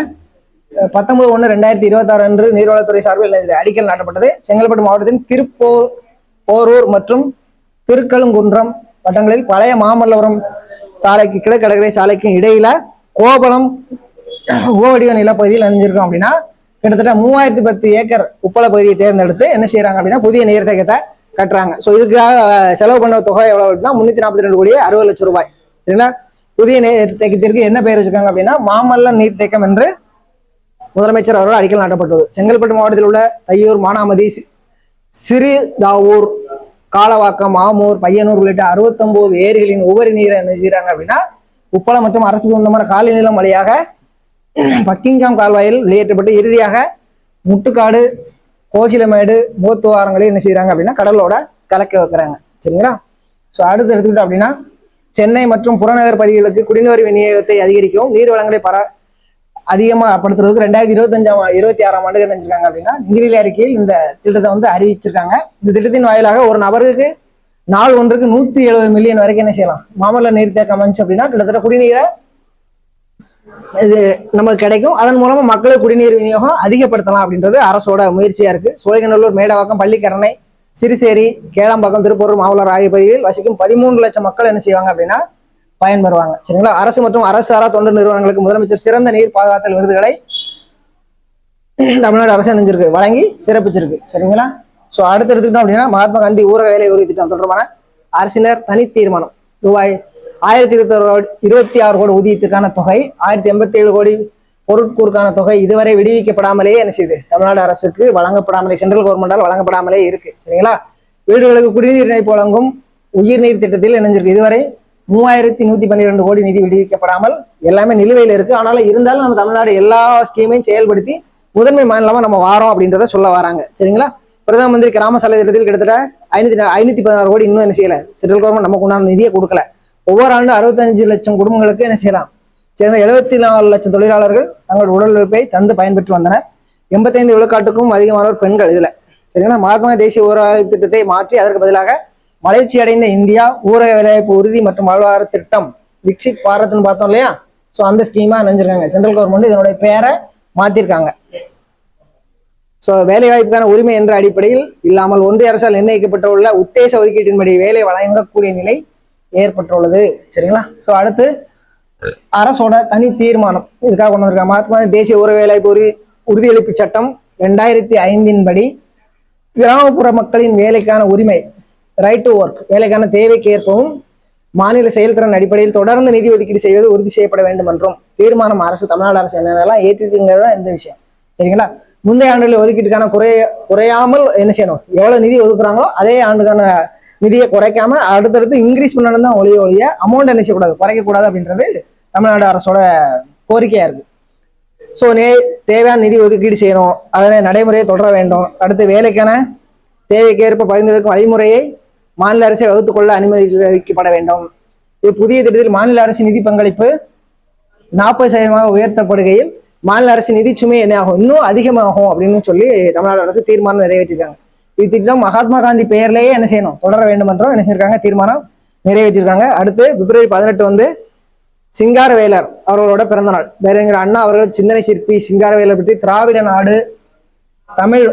19/1/2026 அன்று நீர்வளத்துறை சார்பில் அடிக்கல் நாட்டப்பட்டது. செங்கல்பட்டு மாவட்டத்தின் திருப்போரூர் மற்றும் திருக்கழுங்குன்றம் வட்டங்களில் பழைய மாமல்லபுரம் சாலைக்கு கிழக்கடற்கரை சாலைக்கும் இடையில கோபலம் ஓவடிவ நிலப்பகுதியில் இணைஞ்சிருக்கோம் அப்படின்னா கிட்டத்தட்ட 3010 ஏக்கர் உப்பள பகுதியை தேர்ந்தெடுத்து என்ன செய்யறாங்க அப்படின்னா புதிய நீர்த்தேக்கத்தை கட்டுறாங்க. ஸோ இதுக்காக செலவு பண்ண தொகை எவ்வளவுனா 342,60 லட்சம் ரூபாய். சரிங்களா? புதிய நீர்த்தேக்கத்திற்கு என்ன பெயர் வச்சிருக்காங்க அப்படின்னா மாமல்லன் நீர்த்தேக்கம் என்று முதலமைச்சர் அவர்கள் அடிக்கல் நாட்டப்பட்டது. செங்கல்பட்டு மாவட்டத்தில் உள்ள தையூர், மானாமதி, சிறுதாவூர், காலவாக்கம், ஆமூர், பையனூர் உள்ளிட்ட 69 ஏரிகளின் உபரி நீரை என்ன செய்யறாங்க அப்படின்னா உப்பளம் மற்றும் அரசுக்கு சொந்தமான காலி நிலம் வழியாக பக்கிங்காம் கால்வாயில் வெளியேற்றப்பட்டு இறுதியாக முட்டுக்காடு, கோகிலமேடு, மூத்துவாரங்களை என்ன செய்யறாங்க அப்படின்னா கடலோட கலக்க வைக்கிறாங்க. சரிங்களா? ஸோ அடுத்து எடுத்துக்கிட்டோம் அப்படின்னா சென்னை மற்றும் புறநகர் பகுதிகளுக்கு குடிநீர் விநியோகத்தை அதிகரிக்கவும் நீர் வளங்களை அதிகமாக படுத்துறதுக்கு 2026ஆம் ஆண்டு என்ன செஞ்சிருக்காங்க அப்படின்னா நிதிநிலை அறிக்கையில் இந்த திட்டத்தை வந்து அறிவிச்சிருக்காங்க. இந்த திட்டத்தின் வாயிலாக ஒரு நபருக்கு நாள் ஒன்றுக்கு 170 மில்லியன் வரைக்கும் என்ன செய்யலாம் மாமல்ல நீர்த்தேக்கம் அமைச்சு அப்படின்னா கிட்டத்தட்ட குடிநீரை இது நமக்கு கிடைக்கும். அதன் மூலமா மக்களுக்கு குடிநீர் விநியோகம் அதிகப்படுத்தலாம் அப்படின்றது அரசோட முயற்சியா இருக்கு. சோழிங்கநல்லூர், மேடவாக்கம், பள்ளிக்கரணை, சிறுசேரி, கேளம்பாக்கம், திருப்பூர், மாவளர் ஆகிய பகுதிகளில் வசிக்கும் 13 லட்சம் மக்கள் என்ன செய்வாங்க அப்படின்னா பயன்பெறுவாங்க. சரிங்களா? அரசு மற்றும் அரசு சாரா தொண்டு நிறுவனங்களுக்கு முதலமைச்சர் சிறந்த நீர் பாதுகாத்தல் விருதுகளை தமிழ்நாடு அரசு நினைஞ்சிருக்கு வழங்கி சிறப்பிச்சிருக்கு. சரிங்களா? ஸோ அடுத்து எடுத்துக்கிட்டோம் அப்படின்னா மகாத்மா காந்தி ஊரக வேலை உறுதி திட்டம் தொடர்பான அரசினர் தனி தீர்மானம் ரூபாய் 1026 கோடி ஊதியத்திற்கான தொகை, 1087 கோடி பொருட்கூறுக்கான தொகை இதுவரை விடுவிக்கப்படாமலேயே என்ன செய்யுது தமிழ்நாடு அரசுக்கு வழங்கப்படாமலே, சென்ட்ரல் கவர்மெண்டால் வழங்கப்படாமலே இருக்கு. சரிங்களா? வீடுகளுக்கு குடிநீர் இணைப்பு வழங்கும் உயிர்நீர் திட்டத்தில் இணைஞ்சிருக்கு. இதுவரை 3112 கோடி நிதி விடுவிக்கப்படாமல் எல்லாமே நிலுவையில் இருக்கு. ஆனாலும் இருந்தாலும் நம்ம தமிழ்நாடு எல்லா ஸ்கீமையும் செயல்படுத்தி முதன்மை மாநிலமா நம்ம வாரோம் அப்படின்றத சொல்ல வராங்க. சரிங்களா? பிரதம மந்திரி கிராம சாலை திட்டத்தில் கிட்டத்தட்ட 516 கோடி இன்னும் என்ன செய்யல சென்ட்ரல் கவர்மெண்ட் நமக்கு உண்டான நிதியை கொடுக்கல. ஒவ்வொரு ஆண்டு 65 லட்சம் குடும்பங்களுக்கு என்ன செய்யலாம் சேர்ந்த 74 லட்சம் தொழிலாளர்கள் தங்களோட உடல் உழைப்பை தந்து பயன்பெற்று வந்தனர். 85 விழுக்காட்டுக்கும் அதிகமானவர் பெண்கள் இதுல. சரிங்களா? மகாத்மா தேசிய ஊரக திட்டத்தை மாற்றி அதற்கு பதிலாக வளர்ச்சி அடைந்த இந்தியா ஊரக வேலைவாய்ப்பு உறுதி மற்றும் வாழ்வாதார திட்டம் விக்சித் பாரத்னு பார்த்தோம் இல்லையா? ஸோ அந்த ஸ்கீமா நினைஞ்சிருக்காங்க. சென்ட்ரல் கவர்மெண்ட் இதனுடைய பேரை மாத்திருக்காங்க. ஸோ வேலை வாய்ப்புக்கான உரிமை என்ற அடிப்படையில் இல்லாமல் ஒன்றிய அரசால் நிர்ணயிக்கப்பட்டுள்ள உத்தேச ஒதுக்கீட்டின்படி வேலை வழங்கக்கூடிய நிலை ஏற்பட்டுள்ளது. சரிங்களா? ஸோ அடுத்து அரசோட தனி தீர்மானம் இதுக்காக கொண்டு வந்திருக்காங்க. மகாத்மா தேசிய ஊரக வேலைவாய்ப்பு உறுதியளிப்பு சட்டம் 2005 படி கிராமப்புற மக்களின் வேலைக்கான உரிமை ரைட் டு ஒர்க் வேலைக்கான தேவைக்கு ஏற்பவும் மாநில செயல்திறன் அடிப்படையில் தொடர்ந்து நிதி ஒதுக்கீடு செய்வது உறுதி செய்யப்பட வேண்டும் என்றும் தீர்மானம் அரசு தமிழ்நாடு அரசு என்னென்னலாம் ஏற்றிருக்குங்கிறது தான் இந்த விஷயம். சரிங்களா? முந்தைய ஆண்டுகளில் ஒதுக்கீட்டுக்கான குறையாமல் என்ன செய்யணும், எவ்வளவு நிதி ஒதுக்குறாங்களோ அதே ஆண்டுக்கான நிதியை குறைக்காம அடுத்தடுத்து இன்க்ரீஸ் பண்ணணும் தான் ஒழிய அமௌண்ட் என்ன செய்யக்கூடாது, குறைக்கக்கூடாது அப்படின்றது தமிழ்நாடு அரசோட கோரிக்கையா இருக்கு. ஸோ தேவையான நிதி ஒதுக்கீடு செய்யணும், அதனை நடைமுறையை தொடர வேண்டும். அடுத்து வேலைக்கான தேவைக்கு ஏற்ப பகிர்ந்தெடுக்கும் வழிமுறையை மாநில அரசை வகுத்துக்கொள்ள அனுமதிக்கப்பட வேண்டும். இது புதிய திட்டத்தில் மாநில அரசு நிதி பங்களிப்பு 40% உயர்த்தப்படுகையில் மாநில அரசு நிதி சுமை என்ன ஆகும், இன்னும் அதிகமாகும் அப்படின்னு சொல்லி தமிழ்நாடு அரசு தீர்மானம் நிறைவேற்றிருக்காங்க. இது திட்டம் மகாத்மா காந்தி பெயர்லேயே என்ன செய்யணும், தொடர வேண்டும் என்றும் என்ன செஞ்சிருக்காங்க, தீர்மானம் நிறைவேற்றிருக்காங்க. அடுத்து பிப்ரவரி 18 சிங்காரவேலர் அவர்களோட பிறந்த நாள். வேறுங்கிற அண்ணா அவர்கள் சிந்தனை சிற்பி சிங்காரவேலர் பற்றி திராவிட நாடு தமிழ்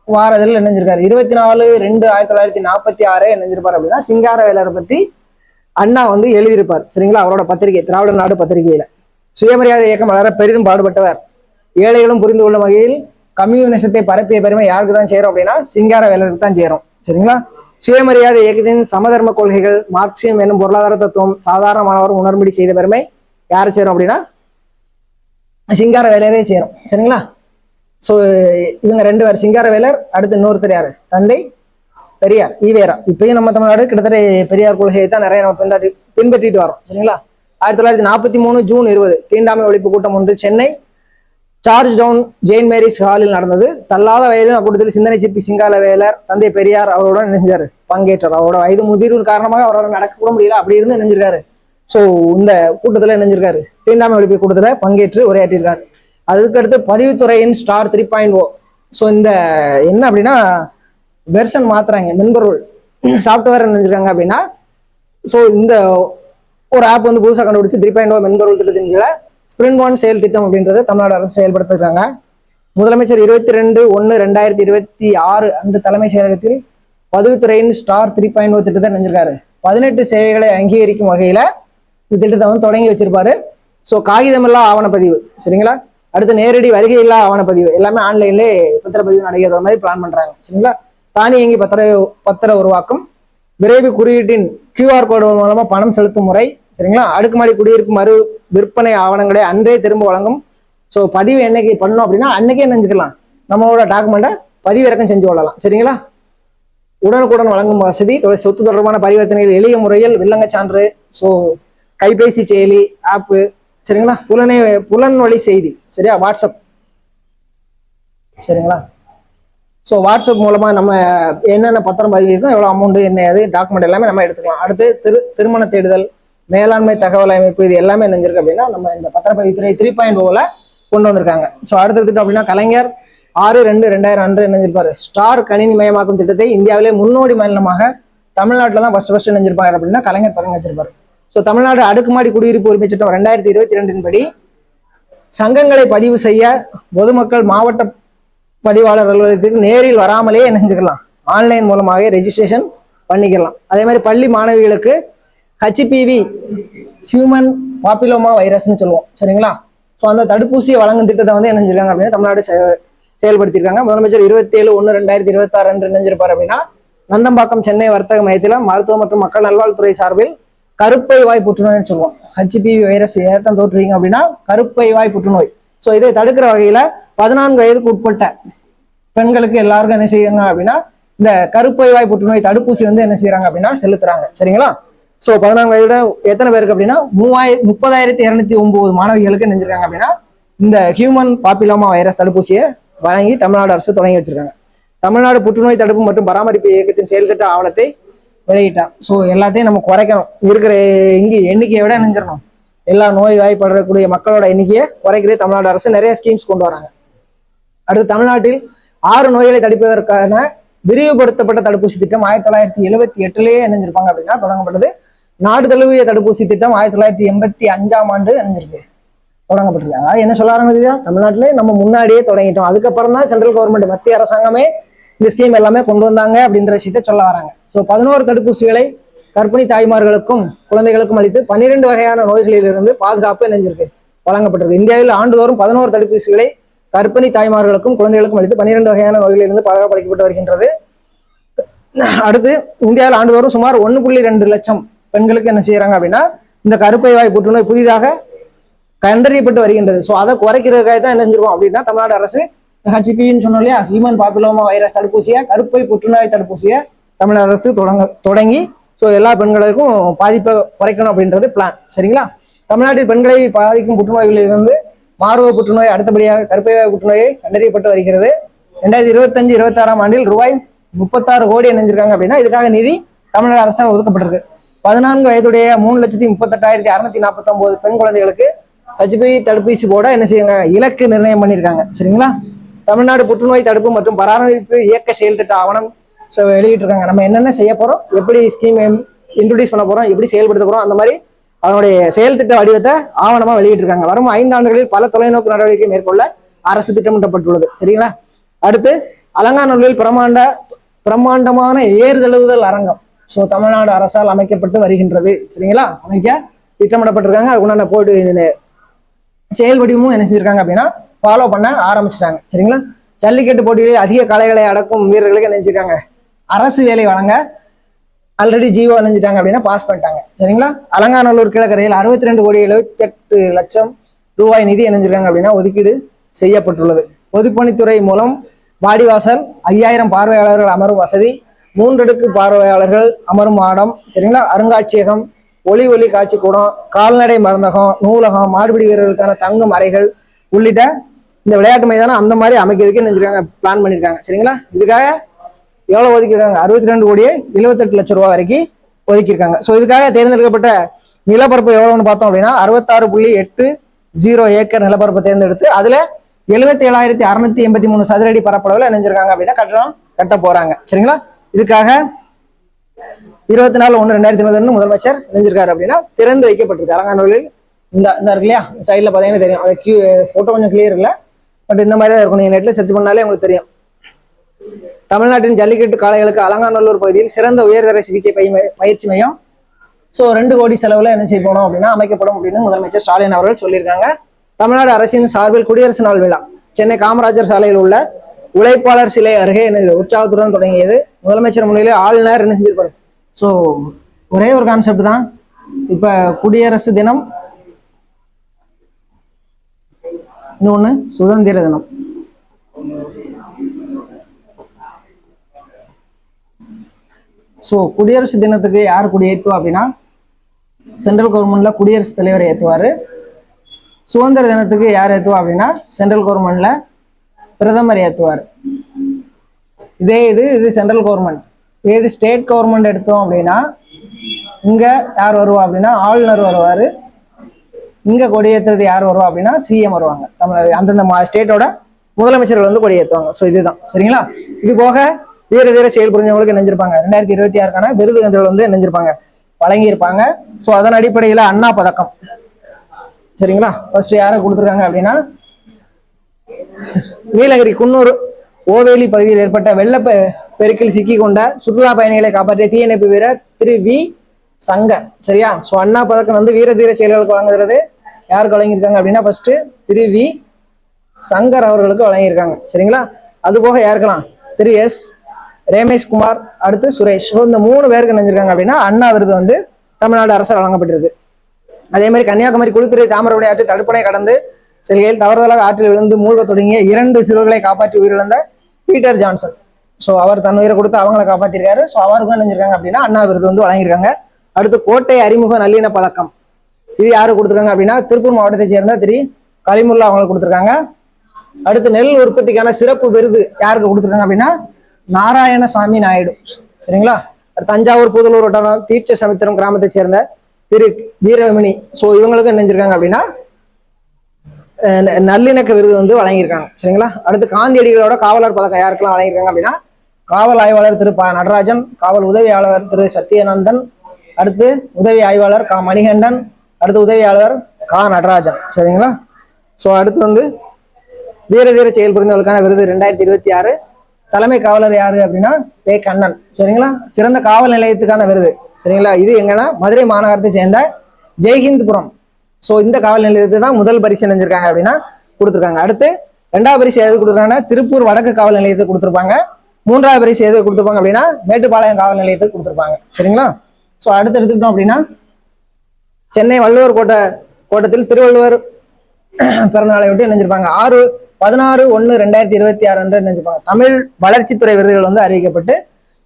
வாரதில் இணைஞ்சிருக்காரு. 24/2/1946 இணைஞ்சிருப்பார். அப்படின்னா சிங்காரவேலரை பத்தி அண்ணா வந்து எழுதியிருப்பார். சரிங்களா? அவரோட பத்திரிகை திராவிட நாடு பத்திரிகையில சுயமரியாதை இயக்கம் வளர பெரிதும் பாடுபட்டவர். ஏழைகளும் புரிந்து கொள்ளும் வகையில் கம்யூனிசத்தை பரப்பிய பெருமை யாருக்கு தான் சேரும் அப்படின்னா சிங்காரவேலருக்கு தான் சேரும். சரிங்களா? சுயமரியாதை இயக்கத்தின் சமதர்ம கொள்கைகள் மார்க்சியம் என்னும் பொருளாதார தத்துவம் சாதாரண மாணவரும் உணர்படி செய்த பெருமை யாரு சேரும் அப்படின்னா சிங்காரவேலரே சேரும். சரிங்களா? ஸோ இவங்க 2 பேர் சிங்காரவேலர், அடுத்து இன்னொருத்தர் யாரு, தந்தை பெரியார் ஈவேரா. இப்பயும் நம்ம தமிழ்நாடு கிட்டத்தட்ட பெரியார் கொள்கையை தான் நிறைய நம்ம பின்பற்றிட்டு வரோம். சரிங்களா? 1943 ஜூன் 20 தீண்டாமை ஒழிப்பு கூட்டம் ஒன்று சென்னை சார்ஜ் டவுன் ஜெயின் மேரிஸ் ஹாலில் நடந்தது. தள்ளாத வயதிலும் அக்கூட்டத்தில் சிந்தனை சிற்பி சிங்காரவேலர் தந்தை பெரியார் அவரோட நினைஞ்சாரு பங்கேற்றார். அவரோட வயது முதிர்வு காரணமாக அவரோட நடக்க கூட முடியல, அப்படி இருந்து நினைஞ்சிருக்காரு. ஸோ இந்த கூட்டத்தில் நினைஞ்சிருக்காரு, தீண்டாமை ஒழிப்பு கூட்டத்தில் பங்கேற்று உரையாற்றிருக்காரு. அதுக்கடுத்து பதிவுத்துறையின் ஸ்டார் 3.0. ஸோ இந்த என்ன அப்படின்னா வெர்ஷன் மாத்துறாங்க, மென்பொருள் சாஃப்ட்வேர் நினைஞ்சிருக்காங்க அப்படின்னா. ஸோ இந்த ஒரு ஆப் வந்து புதுசாக கண்டுபிடிச்சு 3.0 மென்பொருள் திட்டத்தின் கீழே ஸ்பிரிங் ஒன் செயல் திட்டம் அப்படின்றத தமிழ்நாடு அரசு செயல்படுத்திருக்காங்க. முதலமைச்சர் 22/1/2026 அந்த தலைமை செயலகத்தில் பதிவுத்துறையின் ஸ்டார் 3.0 திட்டத்தை நினைஞ்சிருக்காரு. 18 சேவைகளை அங்கீகரிக்கும் வகையில இந்த திட்டத்தை வந்து தொடங்கி வச்சிருப்பாரு. ஸோ காகிதமில்லா ஆவணப்பதிவு. சரிங்களா? அடுத்து நேரடி வருகை இல்லா ஆவணப்பதிவு எல்லாமே ஆன்லைன்லேயே பத்திரப்பதிவு நடைபெற மாதிரி பிளான் பண்றாங்க. சரிங்களா? தானியங்கி பத்திர உருவாக்கம், விரைவு குறியீட்டின் QR கோடு மூலமா பணம் செலுத்தும் முறை. சரிங்களா? அடுக்குமாடி குடியிருப்பு மறு விற்பனை ஆவணங்களை அன்றே திரும்ப வழங்கும். ஸோ பதிவு என்னைக்கு பண்ணோம் அப்படின்னா அன்னைக்கே நினைஞ்சுக்கலாம், நம்மளோட டாக்குமெண்ட்டை பதிவிறக்கம் செஞ்சு கொள்ளலாம். சரிங்களா? உடனுக்குடன் வழங்கும் வசதி, சொத்து தொடர்பான பரிவர்த்தனைகள் எளிய முறையில் வில்லங்க சான்று, ஸோ கைபேசி செயலி ஆப்பு. சரிங்களா? புலன் வழி செய்தி. சரியா? வாட்ஸ்அப் சரிங்களா? ஸோ வாட்ஸ்அப் மூலமாக நம்ம என்னென்ன பத்திரம் பதிவு இருக்கோம், எவ்வளோ அமௌண்ட், என்ன அது டாக்குமெண்ட் எல்லாமே நம்ம எடுத்துக்கலாம். அடுத்து திருமண தேடுதல், மேலாண்மை தகவல் அமைப்பு, இது எல்லாமே நினைஞ்சிருக்கு அப்படின்னா நம்ம இந்த பத்திரப்பதிவுத்துறை 3.0 கொண்டு வந்திருக்காங்க. ஸோ அடுத்தது அப்படின்னா கலைஞர் 6/2/2000 அன்று நினைஞ்சிருப்பாரு ஸ்டார் கணினி மயமாக்கும் திட்டத்தை இந்தியாவிலே முன்னோடி மாநிலமாக தமிழ்நாட்டில் தான் ஃபர்ஸ்ட் நினைஞ்சிருப்பாங்க அப்படின்னா கலைஞர் தொடங்கி வச்சிருப்பாரு. ஸோ தமிழ்நாடு அடுக்குமாடி குடியிருப்பு உரிமை சட்டம் 2022 படி சங்கங்களை பதிவு செய்ய பொதுமக்கள் மாவட்ட பதிவாளர் அலுவலகத்துக்கு நேரில் வராமலே நினைஞ்சுக்கலாம், ஆன்லைன் மூலமாக ரெஜிஸ்ட்ரேஷன் பண்ணிக்கலாம். அதே மாதிரி பள்ளி மாணவிகளுக்கு ஹெச்பிவி ஹியூமன் பாப்பிலோமா வைரஸ்ன்னு சொல்லுவோம், சரிங்களா? ஸோ அந்த தடுப்பூசியை வழங்கும் திட்டத்தை வந்து என்ன செஞ்சிருக்காங்க அப்படின்னா தமிழ்நாடு செயல்படுத்தியிருக்காங்க. முதலமைச்சர் 27/1/2026 அன்று நினைஞ்சிருப்பார் அப்படின்னா நந்தம்பாக்கம் சென்னை வர்த்தக மையத்தில் மருத்துவம் மற்றும் மக்கள் நல்வாழ்வுத்துறை சார்பில் கருப்பை வாய் புற்றுநோய்னு சொல்லுவோம். ஹெச்பிவி வைரஸ் ஏற்றம் தோற்றுவீங்க அப்படின்னா கருப்பை வாய் புற்றுநோய். ஸோ இதை தடுக்கிற வகையில 14 வயதுக்கு உட்பட்ட பெண்களுக்கு எல்லாருக்கும் என்ன செய்யுங்க அப்படின்னா இந்த கருப்பை வாய் புற்றுநோய் தடுப்பூசி வந்து என்ன செய்யறாங்க அப்படின்னா செலுத்துறாங்க, சரிங்களா? ஸோ 14 வயதோட எத்தனை பேருக்கு அப்படின்னா 30,209 மாணவிகளுக்கு நினைஞ்சிருக்காங்க அப்படின்னா இந்த ஹியூமன் பாப்பிலோமா வைரஸ் தடுப்பூசியை வழங்கி தமிழ்நாடு அரசு தொடங்கி வச்சிருக்காங்க. தமிழ்நாடு புற்றுநோய் தடுப்பு மற்றும் பராமரிப்பு இயக்கத்தின் செயல்திட்ட ஆவணத்தை வெளியிட்டான். ஸோ எல்லாத்தையும் நம்ம குறைக்கணும், இருக்கிற எண்ணிக்கையை விட நினைஞ்சிடணும். எல்லா நோய் வாய்ப்படக்கூடிய மக்களோட எண்ணிக்கையை குறைக்கிறே தமிழ்நாடு அரசு நிறைய ஸ்கீம்ஸ் கொண்டு வராங்க. அடுத்து தமிழ்நாட்டில் 6 நோய்களை தடுப்பதற்கான விரிவுபடுத்தப்பட்ட தடுப்பூசி திட்டம் 1978 இணைஞ்சிருப்பாங்க அப்படின்னா தொடங்கப்பட்டது. நாடு தழுவிய தடுப்பூசி திட்டம் 1985 இணைஞ்சிருக்கு, தொடங்கப்பட்டிருக்கு. அதாவது என்ன சொல்ல ஆரம்பிச்சா தமிழ்நாட்டிலே நம்ம முன்னாடியே தொடங்கிட்டோம், அதுக்கப்புறம் தான் சென்ட்ரல் கவர்மெண்ட் மத்திய அரசாங்கமே இந்த ஸ்கீம் எல்லாமே கொண்டு வந்தாங்க அப்படின்ற விஷயத்த சொல்ல வராங்க. ஸோ 11 தடுப்பூசிகளை கர்ப்பிணி தாய்மார்களுக்கும் குழந்தைகளுக்கும் அளித்து 12 வகையான நோய்களிலிருந்து பாதுகாப்பு இணைஞ்சிருக்கு வழங்கப்பட்டிருக்கு. இந்தியாவில் ஆண்டுதோறும் 11 தடுப்பூசிகளை கர்ப்பிணி தாய்மார்களுக்கும் குழந்தைகளுக்கும் அளித்து 12 வகையான நோய்களிலிருந்து பாதுகாப்பளிக்கப்பட்டு வருகின்றது. அடுத்து இந்தியாவில் ஆண்டுதோறும் சுமார் 1.2 லட்சம் பெண்களுக்கு என்ன செய்யறாங்க அப்படின்னா இந்த கருப்பை வாய் புற்றுநோய் புதிதாக கண்டறியப்பட்டு வருகின்றது. ஸோ அதை குறைக்கிறதுக்காக தான் என்ன செஞ்சிருக்கோம் அப்படின்னா தமிழ்நாடு அரசு ஹெச்பிவின்னு சொன்னோம் இல்லையா, ஹியூமன் பாப்பிலோமா வைரஸ் தடுப்பூசியை, கருப்பை புற்றுநோய் தடுப்பூசியை தமிழ்நாடு அரசு தொடங்கி ஸோ எல்லா பெண்களுக்கும் பாதிப்பை குறைக்கணும் அப்படின்றது பிளான், சரிங்களா? தமிழ்நாட்டில் பெண்களை பாதிக்கும் புற்றுநோய்களிலிருந்து மார்பக புற்றுநோய், அடுத்தபடியாக கருப்பை வாய் புற்றுநோயை கண்டறியப்பட்டு வருகிறது. 2025-26 ஆண்டில் ரூபாய் 36 கோடி நினைஞ்சிருக்காங்க அப்படின்னா இதுக்காக நிதி தமிழ்நாடு அரசாங்கம் ஒதுக்கப்பட்டிருக்கு. 14 வயதுடைய 3,38,649 பெண் குழந்தைகளுக்கு ஹெச்பிவி தடுப்பூசி போட என்ன செய்யுங்க இலக்கு நிர்ணயம் பண்ணியிருக்காங்க, சரிங்களா? தமிழ்நாடு புற்றுநோய் தடுப்பு மற்றும் பராமரிப்பு இயக்க செயல்திட்ட ஆவணம் வெளியிட்டிருக்காங்க. நம்ம என்னென்ன செய்ய போறோம், எப்படி ஸ்கீம் இன்ட்ரோடியூஸ் பண்ண போறோம், எப்படி செயல்படுத்த போறோம், அந்த மாதிரி அதனுடைய செயல்திட்ட வடிவத்தை ஆவணமா வெளியிட்டிருக்காங்க. வரும் 5 ஆண்டுகளில் பல தொலைநோக்கு நடவடிக்கை மேற்கொள்ள அரசு திட்டமிட்டப்பட்டுள்ளது, சரிங்களா? அடுத்து அலங்காநல்லூரில் பிரம்மாண்டமான ஏறுதழுவுதல் அரங்கம் ஸோ தமிழ்நாடு அரசால் அமைக்கப்பட்டு வருகின்றது, சரிங்களா? அமைக்க திட்டமிடப்பட்டிருக்காங்க. அதுக்குண்டான போட்டு செயல் வடிவமும் என்ன செஞ்சிருக்காங்க அப்படின்னா ஃபாலோ பண்ண ஆரம்பிச்சிட்டாங்க, சரிங்களா? ஜல்லிக்கட்டு போட்டிகளில் அதிக காளைகளை அடக்கும் வீரர்களுக்கு என்ன செஞ்சிருக்காங்க அரசு வேலை வழங்க ஆல்ரெடி ஜிஓ நினைஞ்சிட்டாங்க அப்படின்னா பாஸ் பண்ணிட்டாங்க, சரிங்களா? அலங்காநல்லூர் கிழக்கரையில் 62,78,00,000 ரூபாய் நிதி இணைஞ்சிருக்காங்க அப்படின்னா ஒதுக்கீடு செய்யப்பட்டுள்ளது. பொதுப்பணித்துறை மூலம் வாடிவாசல் 5000 பார்வையாளர்கள் அமரும் வசதி, 3 அடுக்கு பார்வையாளர்கள் அமரும் மாடம், சரிங்களா? அருங்காட்சியகம், ஒளி காட்சி கூடம், கால்நடை மருந்தகம், நூலகம், மாடுபிடி வீரர்களுக்கான தங்கும் அறைகள் உள்ளிட்ட இந்த விளையாட்டு மைதானம் அந்த மாதிரி அமைக்கிறதுக்கு நினைச்சிருக்காங்க, பிளான் பண்ணியிருக்காங்க, சரிங்களா? இதுக்காக எவ்வளவு ஒதுக்கிருக்காங்க 62,78,00,000 ரூபாய் வரைக்கும் ஒதுக்கியிருக்காங்க. ஸோ இதுக்காக தேர்ந்தெடுக்கப்பட்ட நிலப்பரப்பு எவ்வளவுன்னு பார்த்தோம் அப்படின்னா 66.80 ஏக்கர் நிலப்பரப்பு தேர்ந்தெடுத்து அதுல 77,683 சதுரடி பரப்பளவுல நினைஞ்சிருக்காங்க அப்படின்னா கட்டணம் கட்ட போறாங்க, சரிங்களா? இதுக்காக 24/1/2021 முதலமைச்சர் நினைஞ்சிருக்காரு அப்படின்னா திறந்து வைக்கப்பட்டிருக்கு அலங்காநல்லூரில். இந்த இருக்கு இல்லையா சைட்ல பாத்தீங்கன்னா தெரியும், அது போட்டோ கொஞ்சம் கிளியர் இல்லை, பட் இந்த மாதிரி தான் இருக்கும், நீங்க நெட்ல சர்ச் பண்ணாலே உங்களுக்கு தெரியும். தமிழ்நாட்டின் ஜல்லிக்கட்டு காளைகளுக்கு அலங்காநல்லூர் பகுதியில் சிறந்த உயர்தர சிகிச்சை பயிற்சி மையம் 2 கோடி செலவுல என்ன செய்ய போனோம் அப்படின்னா அமைக்கப்படும் அப்படின்னு முதலமைச்சர் ஸ்டாலின் அவர்கள் சொல்லியிருக்காங்க. தமிழ்நாடு அரசின் சார்பில் குடியரசு நாள் விழா சென்னை காமராஜர் சாலையில் உள்ள உழைப்பாளர் சிலை அருகே உற்சாகத்துடன் தொடங்கியது. முதலமைச்சர் முன்னிலையில் ஆளுநர் என்ன செஞ்சிருப்பாரு. ஸோ ஒரே ஒரு கான்செப்ட் தான், இப்ப குடியரசு தினம், இன்னொன்னு சுதந்திர தினம். ஸோ குடியரசு தினத்துக்கு யார் கொடி ஏற்றுவா அப்படின்னா சென்ட்ரல் கவர்மெண்ட்ல குடியரசுத் தலைவர் ஏற்றுவாரு. சுதந்திர தினத்துக்கு யார் ஏற்றுவா அப்படின்னா சென்ட்ரல் கவர்மெண்ட்ல பிரதமர் ஏற்றுவார். இது சென்ட்ரல் கவர்மெண்ட். இது ஸ்டேட் கவர்மெண்ட் எடுத்தோம் அப்படின்னா இங்க யார் வருவா அப்படின்னா ஆளுநர் வருவாரு. இங்க கொடியேற்றுறது யார் வருவா அப்படின்னா சிஎம் வருவாங்க. அந்தந்த ஸ்டேட்டோட முதலமைச்சர்கள் வந்து கொடியேற்றுவாங்க. ஸோ இதுதான் சரிங்களா. இது போக வீர தீர செயல் புரிஞ்சவங்களுக்கு நினைஞ்சிருப்பாங்க 2026க்கான விருதுகள் வந்து நினைஞ்சிருப்பாங்க, வழங்கியிருப்பாங்க. ஸோ அதன் அடிப்படையில் அண்ணா பதக்கம் சரிங்களா. ஃபர்ஸ்ட் யாரை கொடுத்துருக்காங்க அப்படின்னா நீலகிரி குன்னூர் ஓவேலி பகுதியில் ஏற்பட்ட வெள்ள பெருக்கில் சிக்கி கொண்ட சுற்றுலா பயணிகளை காப்பாற்றிய தீயணைப்பு வீரர் திரு வி சங்கர். சரியா. ஸோ அண்ணா பதக்கம் வந்து வீர தீர செயல்களுக்கு வழங்குறது யாருக்கு வழங்கியிருக்காங்க அப்படின்னா ஃபர்ஸ்ட் திரு வி சங்கர் அவர்களுக்கு வழங்கியிருக்காங்க. சரிங்களா. அது போக யாருக்கலாம் திரு எஸ் ரமேஷ்குமார், அடுத்து சுரேஷ். ஸோ இந்த 3 பேருக்கு நினைஞ்சிருக்காங்க அப்படின்னா அண்ணா விருது வந்து தமிழ்நாடு அரசால் வழங்கப்பட்டிருக்கு. அதே மாதிரி கன்னியாகுமரி குளித்துறை தாமிரபரணி ஆற்று தடுப்பணை கடந்து செல்கையில் தவறுதலாக ஆற்றில் விழுந்து மூழ்க தொடங்கிய 2 சிறுவர்களை காப்பாற்றி உயிரிழந்த பீட்டர் ஜான்சன். ஸோ அவர் தன் உயிரை கொடுத்து அவங்களை காப்பாற்றிருக்காரு. ஸோ அவருக்கும் நினைஞ்சிருக்காங்க அப்படின்னா அண்ணா விருது வந்து வழங்கியிருக்காங்க. அடுத்து கோட்டை அறிமுக நல்லின பதக்கம் இது யாரு கொடுத்துருக்காங்க அப்படின்னா திருப்பூர் மாவட்டத்தை சேர்ந்த திரு கலிமுல்லா அவங்களுக்கு கொடுத்துருக்காங்க. அடுத்து நெல் உற்பத்திக்கான சிறப்பு விருது யாருக்கு கொடுத்துருக்காங்க அப்படின்னா நாராயணசாமி நாயுடு. சரிங்களா. தஞ்சாவூர் புதலூர் வட்டாரம் தீட்ச சமுத்திரம் கிராமத்தை சேர்ந்த திரு வீரமணி. ஸோ இவங்களுக்கு நினைஞ்சிருக்காங்க அப்படின்னா நல்லிணக்க விருது வந்து வழங்கியிருக்காங்க. சரிங்களா. அடுத்து காந்தியடிகளோட காவலர் பதக்கம் யாருக்கெல்லாம் வழங்கியிருக்காங்க அப்படின்னா காவல் ஆய்வாளர் திரு ப நடராஜன், காவல் உதவியாளர் திரு சத்யநந்தன், அடுத்து உதவி ஆய்வாளர் கா மணிகண்டன், அடுத்து உதவியாளர் கா நடராஜன். சரிங்களா. ஸோ அடுத்து வந்து வீர தீர செயல் புரிந்தவர்களுக்கான விருது 2026 தலைமை காவலர் யாரு அப்படின்னா பே கண்ணன். சரிங்களா. சிறந்த காவல் நிலையத்துக்கான விருது. சரிங்களா. இது எங்கன்னா மதுரை மாநகரத்தை சேர்ந்த ஜெய்ஹிந்த்புரம். ஸோ இந்த காவல் நிலையத்தை தான் முதல் பரிசு நினைஞ்சிருக்காங்க அப்படின்னா கொடுத்துருக்காங்க. அடுத்து 2வது பரிசு எது கொடுத்துருக்காங்கன்னா திருப்பூர் வடக்கு காவல் நிலையத்தை கொடுத்துருப்பாங்க. 3வது பரிசு எது கொடுத்துருப்பாங்க அப்படின்னா மேட்டுப்பாளையம் காவல் நிலையத்தை கொடுத்துருப்பாங்க. சரிங்களா. ஸோ அடுத்து எடுத்துக்கிட்டோம் அப்படின்னா சென்னை வள்ளுவர் கோட்டத்தில் திருவள்ளுவர் பிறந்த நாளை விட்டு நினைஞ்சிருப்பாங்க 16/1/2026 அன்று நினைச்சிருப்பாங்க. தமிழ் வளர்ச்சித்துறை விருதுகள் வந்து அறிவிக்கப்பட்டு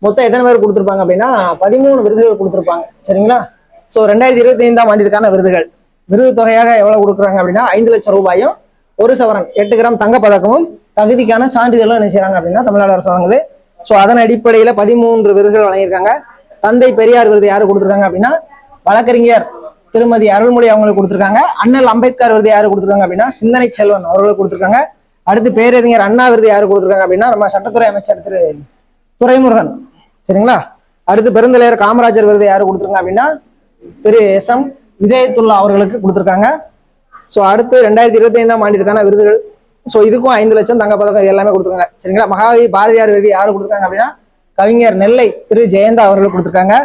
மொத்தம் எத்தனை பேர் கொடுத்துருப்பாங்க அப்படின்னா 13 விருதுகள் கொடுத்துருப்பாங்க. சரிங்களா. ஸோ 2025ஆம் ஆண்டிற்கான விருதுகள் விருது தொகையாக எவ்வளவு கொடுக்குறாங்க அப்படின்னா 5 லட்சம் ரூபாயும் 1 சவரன் 8 கிராம் தங்க பதக்கமும் தகுதிக்கான சான்றிதழும் என்ன செய்யறாங்க அப்படின்னா தமிழ்நாடு அரசு வழங்குது. ஸோ அதன் அடிப்படையில 13 விருதுகள் வழங்கியிருக்காங்க. தந்தை பெரியார் விருது யாரு கொடுத்துருக்காங்க அப்படின்னா வழக்கறிஞர் திருமதி அருள்மொழி அவங்களுக்கு கொடுத்துருக்காங்க. அண்ணல் அம்பேத்கர் விருது யாரு கொடுத்துருக்காங்க அப்படின்னா சிந்தனை செல்வன் அவர்களுக்கு கொடுத்துருக்காங்க. அடுத்து பேரறிஞர் அண்ணா விருது யாரு கொடுத்துருக்காங்க அப்படின்னா நம்ம சட்டத்துறை அமைச்சர் திரு துரைமுருகன். சரிங்களா. அடுத்து பெருந்தலைவர் காமராஜர் விருது யாரு கொடுத்துருக்காங்க அப்படின்னா திரு எஸ் எம் இதயத்துல்லா அவர்களுக்கு கொடுத்துருக்காங்க. ஸோ அடுத்து 2025ஆம் ஆண்டிற்கான விருதுகள். ஸோ இதுக்கும் 5 லட்சம் தங்க பதக்கம் எல்லாமே கொடுத்துருக்காங்க. சரிங்களா. மகாகவி பாரதியார் விருது யாரு கொடுத்துருக்காங்க அப்படின்னா கவிஞர் நெல்லை திரு ஜெயந்தா அவர்களுக்கு கொடுத்துருக்காங்க.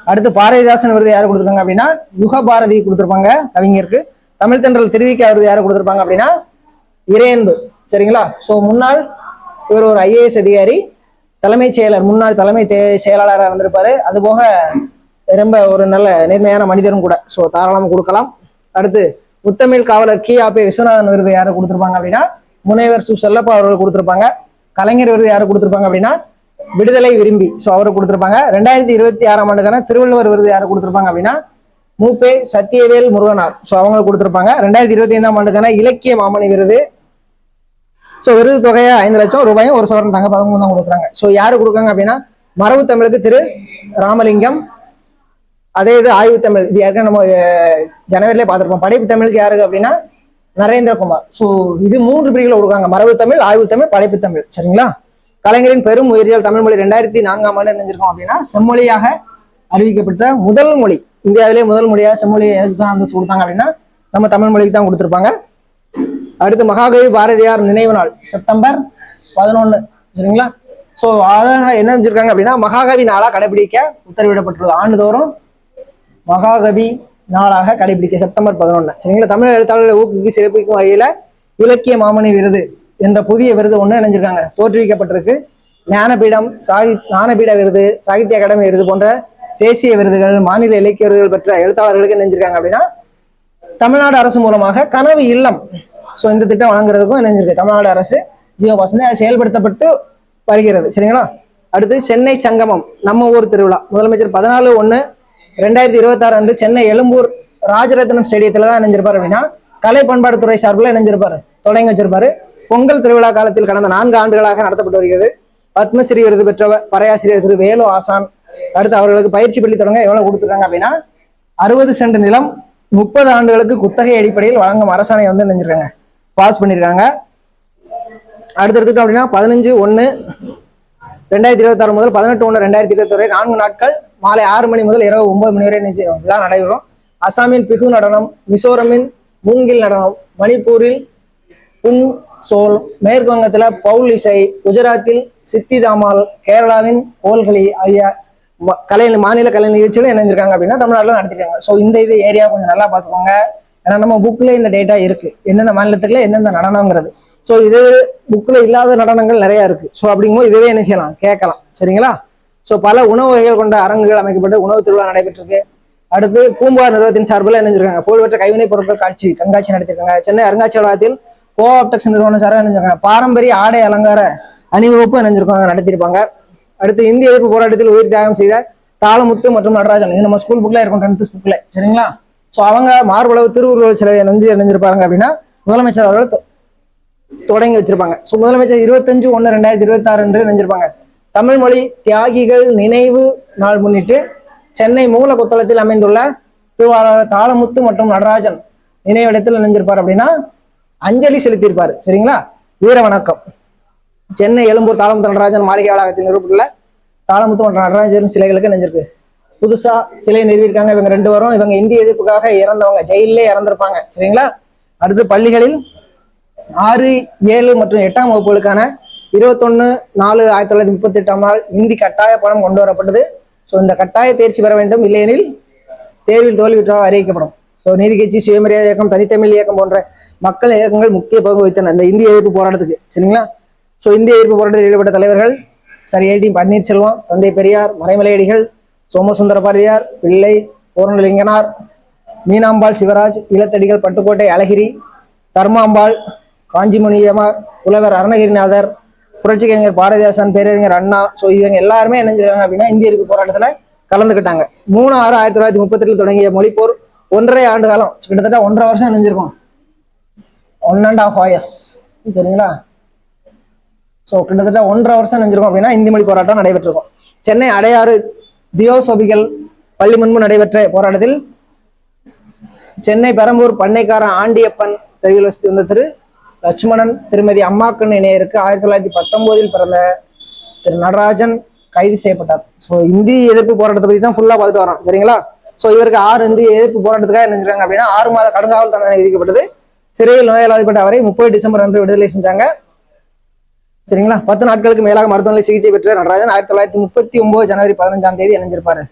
அடுத்து பாரதிதாசன் விருது யாரு கொடுத்துருக்காங்க அப்படின்னா யுக பாரதி கொடுத்துருப்பாங்க கவிஞருக்கு. தமிழ் தென்றல் திருவிக்கா விருது யாரு கொடுத்துருப்பாங்க அப்படின்னா இறையன்பு. சரிங்களா. ஸோ முன்னாள் இவர் ஒரு IAS அதிகாரி, தலைமைச் செயலர், முன்னாள் தலைமை செயலாளராக இருந்திருப்பாரு. அது போக ரொம்ப ஒரு நல்ல நேர்மையான மனிதரும் கூட. ஸோ தாராளமாக கொடுக்கலாம். அடுத்து முத்தமிழ் காவலர் KA விஸ்வநாதன் விருது யாரு கொடுத்துருப்பாங்க அப்படின்னா முனைவர் சு செல்லப்பா அவர்கள் கொடுத்துருப்பாங்க. கலைஞர் விருது யாரு கொடுத்துருப்பாங்க அப்படின்னா விடுதலை விரும்பி. ஸோ அவருக்கு கொடுத்துருப்பாங்க. 2026ஆம் ஆண்டுக்கான திருவள்ளுவர் விருது யாரு கொடுத்துருப்பாங்க அப்படின்னா மூப்பே சத்தியவேல் முருகனார். ஸோ அவங்க கொடுத்துருப்பாங்க. 2025ஆம் ஆண்டுக்கான இலக்கிய மாமணி விருது. ஸோ விருது தொகையை 5 லட்சம் ரூபாயும் 1 சவரன் தங்க பதக்கமும் தான் கொடுக்குறாங்க. ஸோ யாரு கொடுக்காங்க அப்படின்னா மரபு தமிழுக்கு திரு ராமலிங்கம். அதே இது ஆய்வு தமிழ், இது யாருக்கும் நம்ம ஜனவரியிலே பார்த்துருப்போம். படைப்பு தமிழுக்கு யாருக்கு அப்படின்னா நரேந்திரகுமார். ஸோ இது 3 பிரிவுகளை கொடுக்காங்க, மரபு தமிழ், ஆய்வு தமிழ், படைப்பு தமிழ். சரிங்களா. கலைஞரின் பெரும் உயிரியல் தமிழ் மொழி 2004ஆம் ஆண்டு நினைஞ்சிருக்கோம் அப்படின்னா செம்மொழியாக அறிவிக்கப்பட்ட முதல் மொழி, இந்தியாவிலே முதல் மொழியாக செம்மொழி எதுக்கு தான் வந்து கொடுத்தாங்க அப்படின்னா நம்ம தமிழ் மொழிக்கு தான் கொடுத்துருப்பாங்க. அடுத்து மகாகவி பாரதியார் நினைவு நாள் செப்டம்பர் 11. சரிங்களா. ஸோ அதனால என்ன செஞ்சிருக்காங்க அப்படின்னா மகாகவி நாளாக கடைபிடிக்க உத்தரவிடப்பட்டுள்ளது. ஆண்டுதோறும் மகாகவி நாளாக கடைபிடிக்க செப்டம்பர் 11. சரிங்களா. தமிழ் எழுத்தாளர்களை ஊக்குவிக்க சிறப்பிக்கும் வகையில இலக்கிய மாமணி விருது என்ற புதிய விருது ஒன்று இணைஞ்சிருக்காங்க, தோற்றுவிக்கப்பட்டிருக்கு. ஞானபீடம், ஞானபீட விருது, சாகித்ய அகாடமி விருது போன்ற தேசிய விருதுகள், மாநில இலக்கிய விருதுகள் பெற்ற எழுத்தாளர்களுக்கு இணைஞ்சிருக்காங்க அப்படின்னா தமிழ்நாடு அரசு மூலமாக கனவு இல்லம். ஸோ இந்த திட்டம் வழங்குறதுக்கும் இணைஞ்சிருக்கு. தமிழ்நாடு அரசு 0% செயல்படுத்தப்பட்டு வருகிறது. சரிங்களா. அடுத்து சென்னை சங்கமம் நம்ம ஊர் திருவிழா முதலமைச்சர் 14/1/2026 அன்று சென்னை எழும்பூர் ராஜரத்னம் ஸ்டேடியத்துல தான் இணைஞ்சிருப்பாரு அப்படின்னா கலை பண்பாட்டுத்துறை சார்பில் இணைஞ்சிருப்பாரு. தொடங்கி வச்சிருப்பாரு. பொங்கல் திருவிழா காலத்தில் கடந்த 4 ஆண்டுகளாக நடத்தப்பட்டு வருகிறது. பத்மஸ்ரீ விருது பெற்ற பறையாசிரியர் திரு வேலு ஆசான் அடுத்து அவர்களுக்கு பயிற்சி பள்ளி தொடங்க எவ்வளவு கொடுத்துருக்காங்க அப்படின்னா 60 சென்ட் நிலம் 30 ஆண்டுகளுக்கு குத்தகை அடிப்படையில் வழங்கும் அரசாணை வந்து நினைஞ்சிருக்காங்க, பாஸ் பண்ணியிருக்காங்க. அடுத்து எடுத்துட்டோம் அப்படின்னா 15/1/2026 முதல் 18/1/2021 வரை 4 நாட்கள் மாலை 6 மணி முதல் இரவு 9 மணி வரை விழா நடைபெறும். அசாமின் பிகு நடனம், மிசோரமின் மூங்கில் நடனம், மணிப்பூரில் புன் சோல், மேற்கு வங்கத்தில் பவுல் இசை, குஜராத்தில் சித்தி தாமால், கேரளாவின் கோல்களி ஆகிய மாநில கலை நிகழ்ச்சிகளும் இணைஞ்சிருக்காங்க அப்படின்னா தமிழ்நாட்டில் நடத்திருக்காங்க. ஸோ இந்த ஏரியா கொஞ்சம் நல்லா பார்த்துக்கோங்க. ஏன்னா நம்ம புக்ல இந்த டேட்டா இருக்கு, எந்தெந்த மாநிலத்துக்குள்ள எந்தெந்த நடனங்கிறது. ஸோ இது புக்ல இல்லாத நடனங்கள் நிறைய இருக்கு. ஸோ அப்படிங்கும்போது இதுவே என்ன செய்யலாம், கேட்கலாம். சரிங்களா? ஸோ பல உணவு வகைகள் கொண்ட அரங்குகள் அமைக்கப்பட்டு உணவு திருவிழா நடைபெற்றிருக்கு. அடுத்து பூம்புகார் நிறுவனத்தின் சார்பில் இணைஞ்சிருக்காங்க புகழ்பெற்ற கைவினைப் பொருட்கள் கண்காட்சி நடத்திருக்காங்க. சென்னை அருங்காட்சியகத்தில் கோஆப்டெக்ஸ் நிறுவனம் சார்பாக இணைஞ்சிருக்காங்க. பாரம்பரிய ஆடை அலங்கார அணிவகுப்பு இணைஞ்சிருக்காங்க, நடத்திருப்பாங்க. அடுத்து இந்திய எதிர்ப்பு போராட்டத்தில் உயிர் தியாகம் செய்த தாளமுத்து மற்றும் நடராஜன், இது நம்ம ஸ்கூல் புக்ல இருக்கும், 10th புக்ல. சரிங்களா? ஸோ அவங்க மார்பளவு திருவுருவ சிலை இணைஞ்சிருப்பாங்க அப்படின்னா முதலமைச்சர் அவர்கள் தொடங்கி வச்சிருப்பாங்க. ஸோ முதலமைச்சர் 25/1/2026 என்று இணைஞ்சிருப்பாங்க. தமிழ் மொழி தியாகிகள் நினைவு நாள் முன்னிட்டு சென்னை மூல கொத்தளத்தில் அமைந்துள்ள திருவாளர் தாளமுத்து மற்றும் நடராஜன் நினைவிடத்தில் இணைஞ்சிருப்பார் அப்படின்னா அஞ்சலி செலுத்தியிருப்பாரு. சரிங்களா? வீர வணக்கம். சென்னை எழும்பூர் தாளமுத்து நடராஜன் மாளிகை வளாகத்தில் நிறுவப்பட்டுள்ள தாளமுத்து மற்றும் நடராஜன் சிலைகளுக்கு இணைஞ்சிருக்கு. புதுசா சிலை நிறுவிருக்காங்க இவங்க 2 பேரும். இவங்க இந்திய எதிர்ப்புக்காக இறந்தவங்க, ஜெயிலே இறந்திருப்பாங்க. சரிங்களா? அடுத்து பள்ளிகளில் 6, 7 மற்றும் 8ஆம் வகுப்புகளுக்கான 21/4/1938 நாள் இந்தி கட்டாய பாடம் கொண்டு வரப்பட்டது. ஸோ இந்த கட்டாய தேர்ச்சி பெற வேண்டும், இல்லையெனில் தேர்வில் தோல்வியுற்றதாக அறிவிக்கப்படும். ஸோ நீதி கட்சி, சுயமரியாதை இயக்கம், தனித்தமிழ் இயக்கம் போன்ற மக்கள் இயக்கங்கள் முக்கிய பங்கு வகித்தன இந்த இந்திய எதிர்ப்பு போராட்டத்துக்கு. சரிங்களா? ஸோ இந்திய எதிர்ப்பு போராட்டத்தில் ஈடுபட்ட தலைவர்கள் சரி ஏடி பன்னீர்செல்வம், தந்தை பெரியார், மறைமலையடிகள், சோமசுந்தர பாரதியார், பிள்ளை பூர்ணலிங்கனார், மீனாம்பாள் சிவராஜ், இளத்தடிகள், பட்டுக்கோட்டை அழகிரி, தர்மாம்பாள், காஞ்சிமுனியமார், புலவர் அருணகிரிநாதர், புரட்சி கலைஞர் பாரதிதாசன், பேரறிஞர் அண்ணா. ஸோ இவங்க எல்லாருமே இணைஞ்சிருக்காங்க அப்படின்னா இந்திய எதிர்ப்பு போராட்டத்தில் கலந்துக்கிட்டாங்க. 3/6/1938 தொடங்கிய மொழிப்போர் 1.5 ஆண்டு காலம், கிட்டத்தட்ட 1.5 வருஷம் இணைஞ்சிருக்கும், 1.5 years. சரிங்களா? ஸோ கிட்டத்தட்ட 1.5 வருஷம் இணைஞ்சிருக்கும் அப்படின்னா இந்தி மொழி போராட்டம் நடைபெற்றிருக்கும். சென்னை அடையாறு தியோசோபிகள் பள்ளி முன்பு நடைபெற்ற போராட்டத்தில் சென்னை பெரம்பூர் பண்ணைக்காரன் ஆண்டியப்பன் தெருவில் வசதி வந்த திரு லட்சுமணன், திருமதி அம்மாக்கன் இணையருக்கு 1919 பிறந்த திரு நடராஜன் கைது செய்யப்பட்டார். ஸோ இந்தி எதிர்ப்பு போராட்டத்தை பற்றி தான் ஃபுல்லாக பார்த்துட்டு வரோம். சரிங்களா? ஸோ இவருக்கு 6 இந்திய எதிர்ப்பு போராட்டத்துக்காக நினைஞ்சிருக்காங்க அப்படின்னா 6 மாத கடுங்காவல் தண்டனை விதிக்கப்பட்டது. சிறையில் நோயாளிப்பட்ட அவரை 30 டிசம்பர் அன்று விடுதலை செஞ்சாங்க. சரிங்களா? 10 நாட்களுக்கு மேலாக மருத்துவமனை சிகிச்சை பெற்ற நடராஜன் 1939 ஜனவரி 15 இணைஞ்சிருப்பாரு,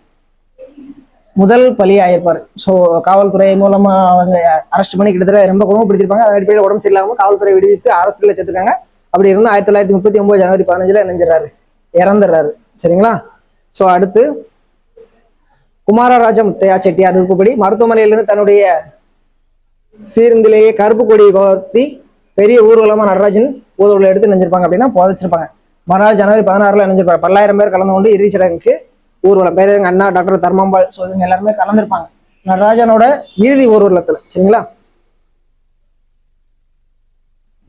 முதல் பலியாயிருப்பாரு. ஸோ காவல்துறை மூலமா அவங்க அரெஸ்ட் பண்ணி கிட்டத்தட்ட ரொம்ப குடும்பப்படுத்திருப்பாங்க. அதன் அடிப்படையில் உடம்பு சரியில்லாம காவல்துறை விடுவித்து ஹாஸ்பிட்டலில் சேர்த்துருக்காங்க. அப்படி இருந்து 1939 ஜனவரி 15 இணைஞ்சிடறாரு, இறந்துடுறாரு. சரிங்களா? ஸோ அடுத்து குமாரராஜ முத்தையா செட்டியார் விருப்பப்படி மருத்துவமனையிலிருந்து தன்னுடைய சீருந்திலேயே கருப்பு கொடி கோர்த்தி பெரிய ஊர்வலமா நடராஜன் ஊர்வலம் எடுத்து நினைஞ்சிருப்பாங்க அப்படின்னா புதைச்சிருப்பாங்க. மறுநாள் ஜனவரி 16 இணைஞ்சிருப்பாங்க. 10,000 பேர் கலந்து கொண்டு இறுதி சடங்குக்கு ஊர்வலம். பேரறிஞர் அண்ணா, டாக்டர் தர்மாம்பாள், ஸோ இவங்க எல்லாருமே கலந்துருப்பாங்க நடராஜனோட இறுதி ஊர்வலத்துல. சரிங்களா?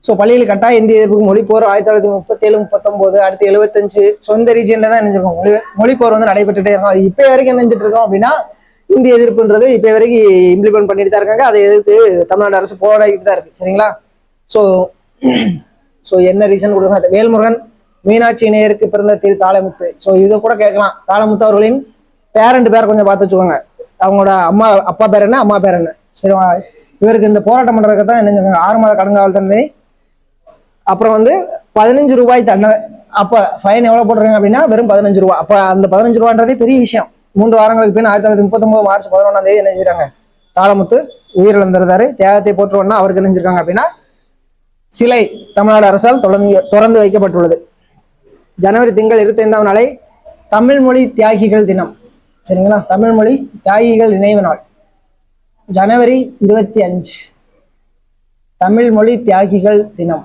ஸோ பள்ளியில் கட்டாய இந்திய எதிர்ப்பு மொழிப்போர் 1937-39, அடுத்து 75 சொந்த ரீஜியன்ல தான் இணைஞ்சிருக்கோம். மொழிப்போர் வந்து நடைபெற்றுட்டே இருக்கும். அது இப்போ வரைக்கும் இணைஞ்சிட்டு இருக்கோம் அப்படின்னா இந்திய எதிர்ப்புன்றது இப்போ வரைக்கும் இம்ப்ளிமெண்ட் பண்ணிட்டு தான் இருக்காங்க. அதை எதிர்த்து தமிழ்நாடு அரசு போராடிட்டு தான் இருக்கு. சரிங்களா? ஸோ என்ன ரீசன் கொடுக்குறாங்க? வேல்முருகன் மீனாட்சி இணையருக்கு பிறந்த திரு தாளமுத்து. ஸோ இதை கூட கேட்கலாம். தாளமுத்து அவர்களின் பேரண்ட் பேர் கொஞ்சம் பார்த்து வச்சுக்கோங்க. அவங்களோட அப்பா பேர் என்ன, அம்மா பேர் என்ன. சரி, இவருக்கு இந்த போராட்டம் பண்றதுக்கு தான் என்ன 6 மாத கடுங்காவல் தண்டனை, அப்புறம் வந்து 15 ரூபாய் தண்டனை. அப்ப ஃபைன் எவ்வளவு போட்டிருக்காங்க அப்படின்னா வெறும் 15 ரூபாய். அப்ப அந்த 15 ரூபான்றதே பெரிய விஷயம். 3 வாரங்களுக்கு பின் 1939 மார்ச் 11 என்ன செஞ்சிருக்காங்க, தாளமுத்து உயிரிழந்திருந்தாரு. தியாகத்தை போற்றுவோம்னா அவருக்கு நினைஞ்சிருக்காங்க அப்படின்னா சிலை தமிழ்நாடு அரசால் தொடர்ந்து வைக்கப்பட்டுள்ளது. ஜனவரி திங்கள் 25ஆம் நாளை தமிழ் மொழி தியாகிகள் தினம். சரிங்களா? தமிழ் மொழி தியாகிகள் நினைவு நாள் ஜனவரி 25, தமிழ் மொழி தியாகிகள் தினம்.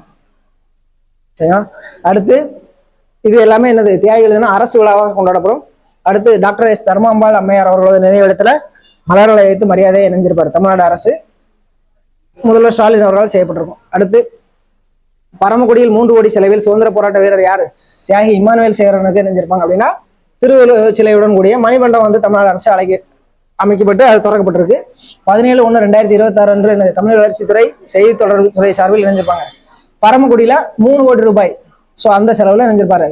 சரிங்களா? அடுத்து இது எல்லாமே என்னது, தியாகிகள் தினம் அரசு விழாவாக கொண்டாடப்படும். அடுத்து டாக்டர் எஸ் தர்மாம்பாள் அம்மையார் அவர்களோட நினைவிடத்துல மலர் வைத்து மரியாதையை இணைஞ்சிருப்பார் தமிழ்நாடு அரசு. முதல்வர் ஸ்டாலின் அவர்களால் செய்யப்பட்டிருக்கும். அடுத்து பரமக்குடியில் 3 கோடி செலவில் சுதந்திர போராட்ட வீரர் யாரு? தியாகி இம்மானுவேல் சேகரனுக்கு நினைஞ்சிருப்பாங்க அப்படின்னா திருவள்ளுவர் சிலையுடன் கூடிய மணிமண்டபம் வந்து தமிழ்நாடு அரசு அமைக்கப்பட்டு அது திறக்கப்பட்டிருக்கு. 17/1/2026 அன்று தமிழ் வளர்ச்சித்துறை செய்தி தொடர்பு துறை சார்பில் இணைஞ்சிருப்பாங்க. பரமக்குடியில 3 கோடி ரூபாய், ஸோ அந்த செலவுல இணைஞ்சிருப்பாரு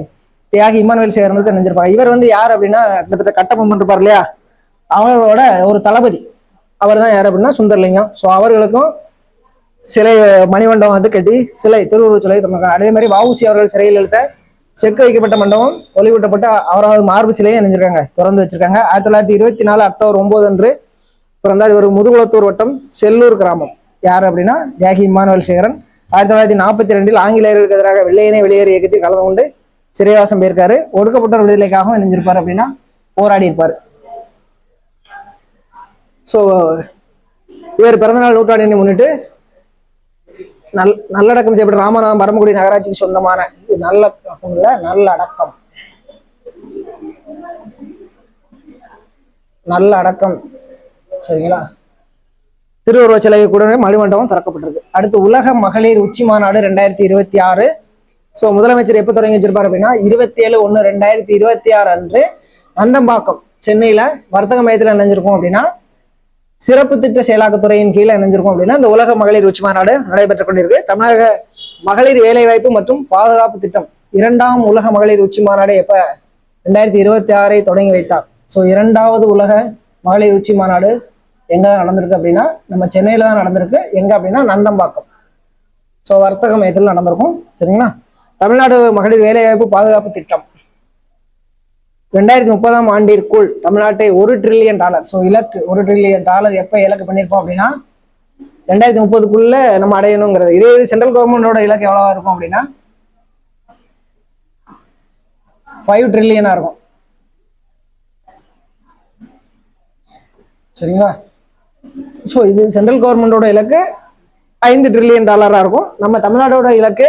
தியாகி இம்மானுவேல் சேகரனுக்கு இணைஞ்சிருப்பாங்க. இவர் வந்து யார் அப்படின்னா கிட்டத்தட்ட கட்டபொம்மன் இருப்பார் இல்லையா, அவங்களோட ஒரு தளபதி. அவர் தான் யார் அப்படின்னா சுந்தரலிங்கம். ஸோ அவர்களுக்கும் சிலை மணிமண்டபம் வந்து கட்டி சிலை திருவுருவ சிலை தந்திருக்காங்க. அதே மாதிரி வஉசி அவர்கள் சிறையில் எழுத்த செக்கு வைக்கப்பட்ட மண்டபம் ஒளிவிட்டப்பட்ட அவராது மார்பு சிலையை இணைஞ்சிருக்காங்க, திறந்து வச்சிருக்காங்க. 1924 அக்டோபர் 9 அன்று பிறந்தார். இவர் முதுகுளத்தூர் வட்டம் செல்லூர் கிராமம். யார் அப்படின்னா தியாகி இம்மானுவேல் சேகரன். 1942 ஆங்கிலேயர்களுக்கு எதிராக வெள்ளையனே வெளியேறு இயக்கத்தில் கலந்து கொண்டு சிறைவாசம் போயிருக்காரு. ஒடுக்கப்பட்ட விடுதலைக்காகவும் இணைஞ்சிருப்பார் அப்படின்னா போராடி இருப்பார். ஸோ இவர் பிறந்தநாள் நூற்றாண்டினை முன்னிட்டு நல்லடக்கம் செய்யப்பட்ட ராமநாதம் பரமக்குடி நகராட்சிக்கு சொந்தமான இது நல்லடக்கம் சரிங்களா, திருவுருவ சிலை கூட மணிமண்டபம் திறக்கப்பட்டிருக்கு. அடுத்து உலக மகளிர் உச்சி மாநாடு 2026. ஸோ முதலமைச்சர் எப்போ தொடங்கி வச்சிருப்பாரு அப்படின்னா 27/1/2026 அன்று நந்தம்பாக்கம் சென்னையில வர்த்தக மையத்தில் இணைஞ்சிருக்கும் அப்படின்னா சிறப்பு திட்ட செயலாக்கத்துறையின் கீழே இணைஞ்சிருக்கும் அப்படின்னா இந்த உலக மகளிர் உச்சி மாநாடு நடைபெற்றுக் கொண்டிருக்கு. தமிழக மகளிர் வேலைவாய்ப்பு மற்றும் பாதுகாப்பு திட்டம் 2ஆம் உலக மகளிர் உச்சி மாநாடு எப்ப 2026 தொடங்கி வைத்தார். ஸோ 2வது உலக மகளிர் உச்சி மாநாடு எங்க நடந்திருக்கு அப்படின்னா நம்ம சென்னையில தான் நடந்திருக்கு. எங்க அப்படின்னா நந்தம்பாக்கம், ஸோ வர்த்தக மையத்தில் நடந்திருக்கும். சரிங்களா. தமிழ்நாடு மகளிர் வேலைவாய்ப்பு பாதுகாப்பு திட்டம் 2030ஆம் ஆண்டிற்குள் தமிழ்நாட்டை $1 டிரில்லியன், ஸோ இலக்கு $1 டிரில்லியன் எப்ப இலக்கு பண்ணியிருப்போம் அப்படின்னா 2030க்குள்ள நம்ம அடையணுங்கிறது. இதே சென்ட்ரல் கவர்மெண்டோட இலக்கு எவ்வளவா இருக்கும் அப்படின்னா 5 டிரில்லியனா இருக்கும். சரிங்களா. ஸோ இது சென்ட்ரல் கவர்மெண்டோட இலக்கு $5 டிரில்லியன் இருக்கும். நம்ம தமிழ்நாடோட இலக்கு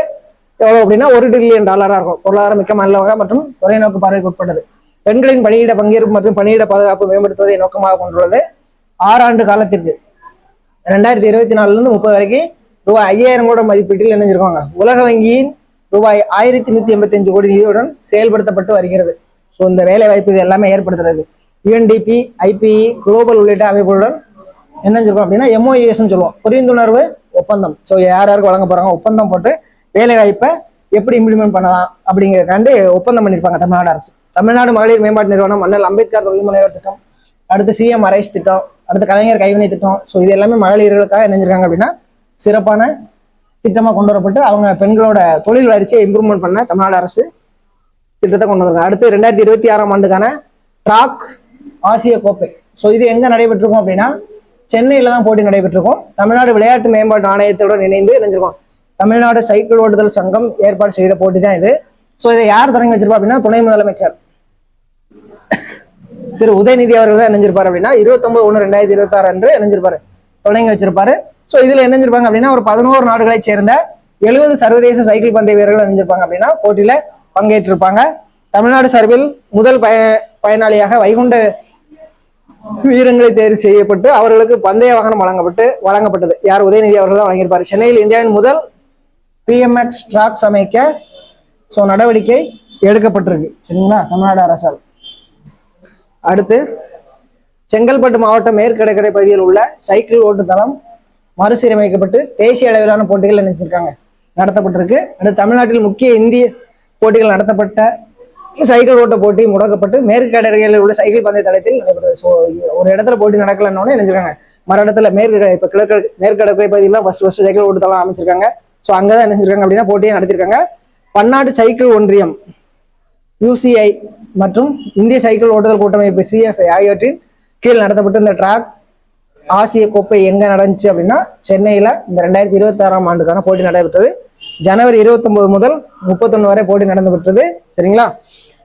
எவ்வளவு அப்படின்னா $1 டிரில்லியன் இருக்கும். பொருளாதார மிக்க மாநில மற்றும் தொலைநோக்கு பார்வைக்கு உட்பட்டது. பெண்களின் பணியிட பங்கேற்பு மற்றும் பணியிட பாதுகாப்பு மேம்படுத்துவதை நோக்கமாக கொண்டுள்ளது. 6 ஆண்டு காலத்திற்கு 2024 30 வரைக்கும் ரூபாய் 5000 கோடி மதிப்பீட்டில் இணைஞ்சிருக்காங்க. உலக வங்கியின் ரூபாய் 1185 கோடி நிதியுடன் செயல்படுத்தப்பட்டு வருகிறது. ஸோ இந்த வேலை வாய்ப்பு இது எல்லாமே ஏற்படுத்துறது UNDP, IPE, குளோபல் உள்ளிட்ட அமைப்புகளுடன் என்னஞ்சிருக்கோம் அப்படின்னா MOUSன்னு சொல்லுவோம், புரிந்துணர்வு ஒப்பந்தம். ஸோ யாருக்கு வழங்க போறாங்க, ஒப்பந்தம் போட்டு வேலை வாய்ப்பை எப்படி இம்ப்ளிமெண்ட் பண்ணலாம் அப்படிங்கிறதுக்காண்டி ஒப்பந்தம் பண்ணியிருப்பாங்க தமிழ்நாடு அரசு. தமிழ்நாடு மகளிர் மேம்பாட்டு நிறுவனம், அண்ணல் அம்பேத்கர் தொழில் முனைவர் திட்டம், அடுத்து CM அரைஸ் திட்டம், அடுத்து கலைஞர் கைவினை திட்டம். ஸோ இது எல்லாமே மகளிர்களுக்காக இணைஞ்சிருக்காங்க அப்படின்னா சிறப்பான திட்டமாக கொண்டு வரப்பட்டு அவங்க பெண்களோட தொழில் வளர்ச்சியை இம்ப்ரூவ்மெண்ட் பண்ண தமிழ்நாடு அரசு திட்டத்தை கொண்டு வந்தாங்க. அடுத்து 2026ஆம் ஆண்டுக்கான ட்ராக் ஆசிய கோப்பை. ஸோ இது எங்க நடைபெற்றிருக்கும் அப்படின்னா சென்னையில தான் போட்டி நடைபெற்றிருக்கும். தமிழ்நாடு விளையாட்டு மேம்பாட்டு ஆணையத்துடன் இணைந்து இணைஞ்சிருக்கும். தமிழ்நாடு சைக்கிள் ஓட்டுதல் சங்கம் ஏற்பாடு செய்த போட்டி தான் இது. ஸோ இதை யார் தொடங்கி வச்சிருப்பா அப்படின்னா துணை முதலமைச்சர் திரு உதயநிதி அவர்கள் தான் இணைஞ்சிருப்பாரு அப்படின்னா 29/1/2026 அன்று இணைஞ்சிருப்பாரு, தொடங்கி வச்சிருப்பாரு. ஸோ இதுல இணைஞ்சிருப்பாங்க அப்படின்னா ஒரு 11 நாடுகளை சேர்ந்த 70 சர்வதேச சைக்கிள் பந்தய வீரர்கள் இணைஞ்சிருப்பாங்க அப்படின்னா போட்டியில பங்கேற்றிருப்பாங்க. தமிழ்நாடு சார்பில் முதல் பயனாளியாக வைகுண்ட வீரங்களை தேர்வு செய்யப்பட்டு அவர்களுக்கு பந்தய வாகனம் வழங்கப்பட்டது. யார்? உதயநிதி அவர்கள் தான் வழங்கியிருப்பாரு. சென்னையில் இந்தியாவின் முதல் PMX ட்ராக்ஸ் அமைக்க ஸோ நடவடிக்கை எடுக்கப்பட்டிருக்கு. சரிங்களா, தமிழ்நாடு அரசால். அடுத்து செங்கல்பட்டு மாவட்டம் மேற்கு கடற்கரை பகுதியில் உள்ள சைக்கிள் ஓட்டுத்தளம் மறுசீரமைக்கப்பட்டு தேசிய அளவிலான போட்டிகள் நடத்தப்பட்டிருக்கு. அடுத்து தமிழ்நாட்டில் முக்கிய இந்திய போட்டிகள் நடத்தப்பட்ட சைக்கிள் ஓட்ட போட்டி முடக்கப்பட்டு மேற்கு கடற்கரையில் உள்ள சைக்கிள் பந்தய தளத்தில் நடைபெறுது. ஸோ ஒரு இடத்துல போட்டி நடக்கலன்னு நினைச்சிருக்காங்க, மறு இடத்துல மேற்கு கடற்கரை பகுதியில் ஃபர்ஸ்ட் சைக்கிள் ஓட்டுத்தளம் அமைச்சிருக்காங்க. ஸோ அங்கதான் நினைச்சிருக்காங்க அப்படின்னா போட்டியை நடத்திருக்காங்க. பன்னாட்டு சைக்கிள் ஒன்றியம் UCI மற்றும் இந்திய சைக்கிள் ஓட்டுதல் கூட்டமைப்பு CFI ஆகியவற்றின் கீழ் நடத்தப்பட்டு இந்த ட்ராக் ஆசிய கோப்பை எங்க நடந்துச்சு அப்படின்னா சென்னையில இந்த 2026ஆம் ஆண்டுக்கான போட்டி நடைபெற்றது. ஜனவரி 29 முதல் 31 வரை போட்டி நடந்துபெற்றது. சரிங்களா.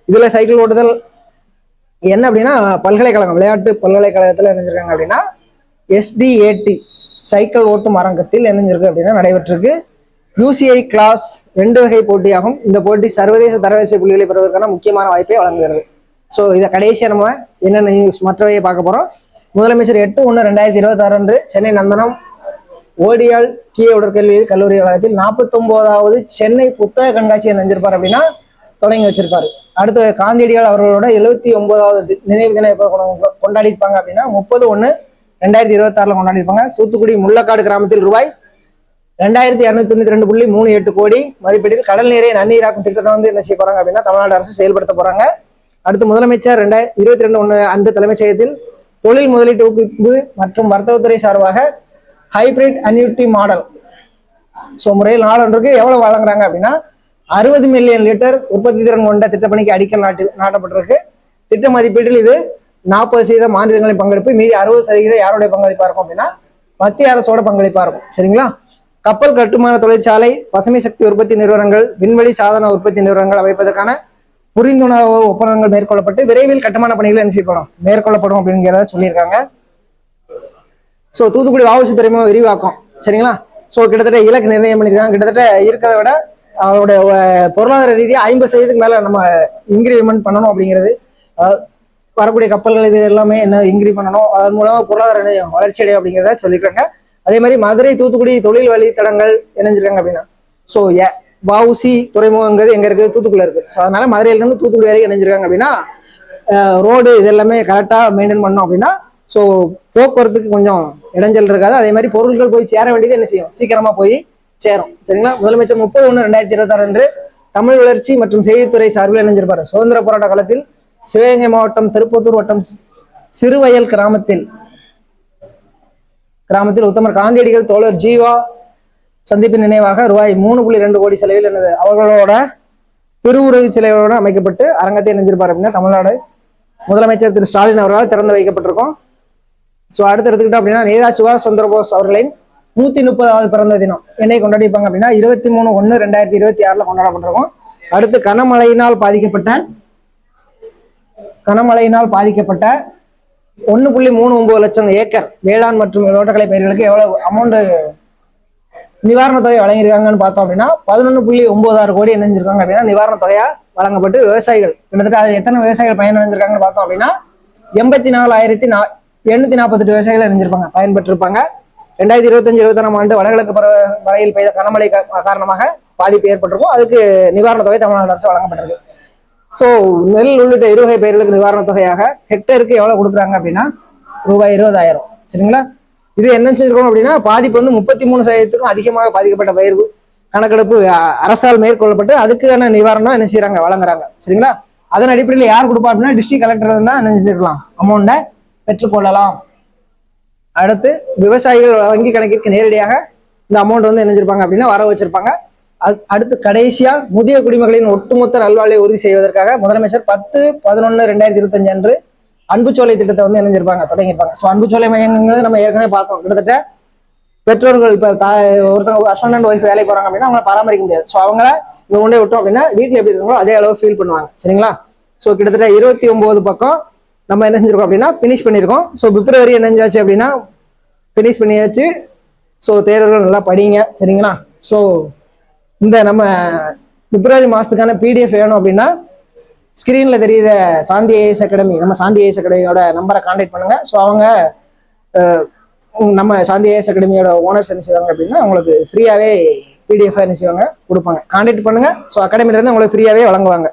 இதுல சைக்கிள் ஓட்டுதல் என்ன அப்படின்னா பல்கலைக்கழகம், விளையாட்டு பல்கலைக்கழகத்துல இணைஞ்சிருக்காங்க அப்படின்னா SDAT சைக்கிள் ஓட்டும் அரங்கத்தில் இணைஞ்சிருக்கு அப்படின்னா நடைபெற்றிருக்கு. UCI கிளாஸ் 2 வகை போட்டியாகும். இந்த போட்டி சர்வதேச தரவரிசை புள்ளிகளை பெறுவதற்கான முக்கியமான வாய்ப்பை வழங்குகிறது. ஸோ இதை கடைசியாக நம்ம என்னென்ன நியூஸ் மற்றவையை பார்க்க போறோம். முதலமைச்சர் 8/1/2026 அன்று சென்னை நந்தனம் ஓடியால் கீழ உடற்கல்வி கல்லூரி வளாகத்தில் 49வது சென்னை புத்தக கண்காட்சியை நினைஞ்சிருப்பார் அப்படின்னா தொடங்கி வச்சிருப்பாரு. அடுத்து காந்தியடிகள் அவர்களோட 79வது நினைவு தினம் எப்போ கொண்டாடிப்பாங்க அப்படின்னா 30/1/2026 கொண்டாடிருப்பாங்க. தூத்துக்குடி முள்ளக்காடு கிராமத்தில் ரூபாய் 2292.38 கோடி மதிப்பீட்டில் கடல் நீரை நன்னீராக்கும் திட்டத்தை வந்து என்ன செய்ய போறாங்க அப்படின்னா தமிழ்நாடு அரசு செயல்படுத்த போறாங்க. அடுத்து முதலமைச்சர் 22/1 அன்று தலைமைச் செயலகத்தில் தொழில் முதலீட்டு ஊக்குவிப்பு மற்றும் வர்த்தகத்துறை சார்பாக ஹைபிரிட் அன்யூட்டி மாடல் முறையில் நாளொன்றுக்கு எவ்வளவு வழங்குறாங்க அப்படின்னா 60 மில்லியன் லிட்டர் உற்பத்தி திறன் கொண்ட திட்டப்பணிக்கு அடிக்கல் நாட்டப்பட்டிருக்கு. திட்ட மதிப்பீட்டில் இது 40% மாநிலங்களின் பங்களிப்பு, மீதி 60% யாருடைய பங்களிப்பா இருக்கும் அப்படின்னா மத்திய அரசோட பங்களிப்பா இருக்கும். சரிங்களா? கப்பல் கட்டுமான தொழிற்சாலை, பசுமை சக்தி உற்பத்தி நிறுவனங்கள், விண்வெளி சாதன உற்பத்தி நிறுவனங்கள் அமைப்பதற்கான புரிந்துணர்வு ஒப்பந்தங்கள் மேற்கொள்ளப்பட்டு விரைவில் கட்டுமான பணிகள் என்ன செய்யப்படும் மேற்கொள்ளப்படும் அப்படிங்கிறத சொல்லியிருக்காங்க. தூத்துக்குடி வஉசி துறைமுகம் விரிவாக்கம். சரிங்களா? கிட்டத்தட்ட இலக்கு நிர்ணயம் பண்ணிருக்காங்க. கிட்டத்தட்ட இருக்கிறத விட அவருடைய பொருளாதார ரீதியாக 50% மேல நம்ம இன்கிரிமெண்ட் பண்ணணும் அப்படிங்கிறது, வரக்கூடிய கப்பல்கள் இது எல்லாமே என்ன இன்க்ரி பண்ணணும், அதன் மூலமா பொருளாதார வளர்ச்சி அடையும் அப்படிங்கிறத சொல்லியிருக்காங்க. அதே மாதிரி மதுரை தூத்துக்குடி தொழில் வழித்தடங்கள் இணைஞ்சிருக்காங்க அப்படின்னா வஉசி துறைமுகங்கிறது எங்க இருக்கு? தூத்துக்குள்ள இருக்கு. அதனால மதுரையில இருந்து தூத்துக்குடி வரைக்கும் இணைஞ்சிருக்காங்க அப்படின்னா ரோடு இது எல்லாமே கரெக்டா மெயின்டைன் பண்ணோம் அப்படின்னா போக்குவரத்துக்கு கொஞ்சம் இடைஞ்சல் இருக்காது. அதே மாதிரி பொருட்கள் போய் சேர வேண்டியது என்ன செய்யும்? சீக்கிரமா போய் சேரும். சரிங்களா? முதலமைச்சர் 30/1/2026 அன்று தமிழ் வளர்ச்சி மற்றும் செய்தித்துறை சார்பில் இணைஞ்சிருப்பாரு. சுதந்திர போராட்ட காலத்தில் சிவகங்கை மாவட்டம் திருப்பத்தூர் வட்டம் சிறுவயல் கிராமத்தில் உத்தமர் காந்தியடிகள் தோழர் ஜீவா சந்திப்பின் நினைவாக ரூபாய் 3.2 கோடி செலவில் என்னது அவர்களோட திருவுருவ சிலையோட அமைக்கப்பட்டு அரங்கத்தை இணைஞ்சிருப்பார் அப்படின்னா தமிழ்நாடு முதலமைச்சர் திரு ஸ்டாலின் அவர்களால் திறந்து வைக்கப்பட்டிருக்கும். அடுத்து எடுத்துக்கிட்டோம் அப்படின்னா நேதாஜி சுபாஷ் சந்திர போஸ் அவர்களின் 130வது பிறந்த தினம் என்னை கொண்டாடிப்பாங்க அப்படின்னா 23/1/2026 கொண்டாடப்பட்டிருக்கும். அடுத்து கனமழையினால் பாதிக்கப்பட்ட 1.39 லட்சம் ஏக்கர் வேளாண் மற்றும் தோட்டக்கலை பயிர்களுக்கு எவ்வளவு அமௌண்ட் நிவாரண தொகை வழங்கியிருக்காங்கன்னு பார்த்தோம் அப்படின்னா 11.96 கோடி இணைஞ்சிருக்காங்க அப்படின்னா நிவாரண தொகையா வழங்கப்பட்டு விவசாயிகள் கிட்டத்தட்ட அது எத்தனை விவசாயிகள் பயனடைஞ்சிருக்காங்கன்னு பார்த்தோம் அப்படின்னா 84,848 விவசாயிகள் இணைஞ்சிருப்பாங்க, பயன்பெற்றிருப்பாங்க. 2025-26 ஆண்டு வடகிழக்கு பருவமழையில் பெய்த கனமழை காரணமாக பாதிப்பு ஏற்பட்டிருக்கும். அதுக்கு நிவாரண தொகை தமிழ்நாடு அரசு வழங்கப்பட்டிருக்கு. நெல் உள்ளிட்ட இருவகை பயிர்களுக்கு நிவாரண தொகையாக ஹெக்டருக்கு எவ்வளவு கொடுக்குறாங்க அப்படின்னா ரூபாய் 20,000. சரிங்களா? இது என்ன செஞ்சிருக்கணும் அப்படின்னா பாதிப்பு வந்து 33% அதிகமாக பாதிக்கப்பட்ட பயிர் கணக்கெடுப்பு அரசால் மேற்கொள்ளப்பட்டு அதுக்கான நிவாரணம் என்ன செய்யறாங்க வழங்குறாங்க. சரிங்களா? அதன் அடிப்படையில் யார் கொடுப்பா அப்படின்னா டிஸ்ட்ரிக்ட் கலெக்டர் தான் என்ன செஞ்சிருக்கலாம் அமௌண்ட்டை பெற்றுக்கொள்ளலாம். அடுத்து விவசாயிகள் வங்கி கணக்கிற்கு நேரடியாக இந்த அமௌண்ட் வந்து என்ன செஞ்சிருப்பாங்க அப்படின்னா வர வச்சிருப்பாங்க. அடுத்து கடைசியா முதிய குடிமக்களின் ஒட்டுமொத்த நல்வாழ்வை உறுதி செய்வதற்காக முதலமைச்சர் 10/11/2025 அன்று அன்புச்சோலை திட்டத்தை வந்து இணைஞ்சிருப்பாங்க தொடங்கியிருப்பாங்க. அன்புச்சோலை மையங்கிறது நம்ம ஏற்கனவே பார்த்தோம். கிட்டத்தட்ட பெற்றோர்கள் இப்ப ஒருத்தவங்க ஹஸ்பண்ட் அண்ட் ஒய்ஃப் வேலைக்கு போறாங்க அப்படின்னா அவங்களை பராமரிக்க முடியாது. அவங்கள இங்க கொண்டே விட்டோம் அப்படின்னா வீட்டுல எப்படி இருக்காங்களோ அதே அளவு ஃபீல் பண்ணுவாங்க. சரிங்களா? கிட்டத்தட்ட 29 பக்கம் நம்ம என்ன செஞ்சிருக்கோம் அப்படின்னா பினிஷ் பண்ணியிருக்கோம். பிப்ரவரி என்னஞ்சாச்சு அப்படின்னா பினிஷ் பண்ணியாச்சு. தேர்வுகள் நல்லா படிங்க. சரிங்களா? இந்த நம்ம பிப்ரவரி மாசத்துக்கான பிடிஎஃப் வேணும் அப்படின்னா ஸ்கிரீன்ல தெரியுத சாந்தி ஐஏஎஸ் அகாடமி, நம்ம சாந்தி ஐஏஎஸ் அகாடமியோட நம்பரை கான்டாக்ட் பண்ணுங்க. அவங்க நம்ம சாந்தி ஐஏஎஸ் அகாடமியோட ஓனர்ஸ் என்ன செய்வாங்க அப்படின்னா உங்களுக்கு ஃப்ரீயாவே பிடிஎஃப் என்ன செய்வாங்க கொடுப்பாங்க. கான்டாக்ட் பண்ணுங்க. அகாடமில இருந்து உங்களுக்கு ஃப்ரீயாவே வழங்குவாங்க.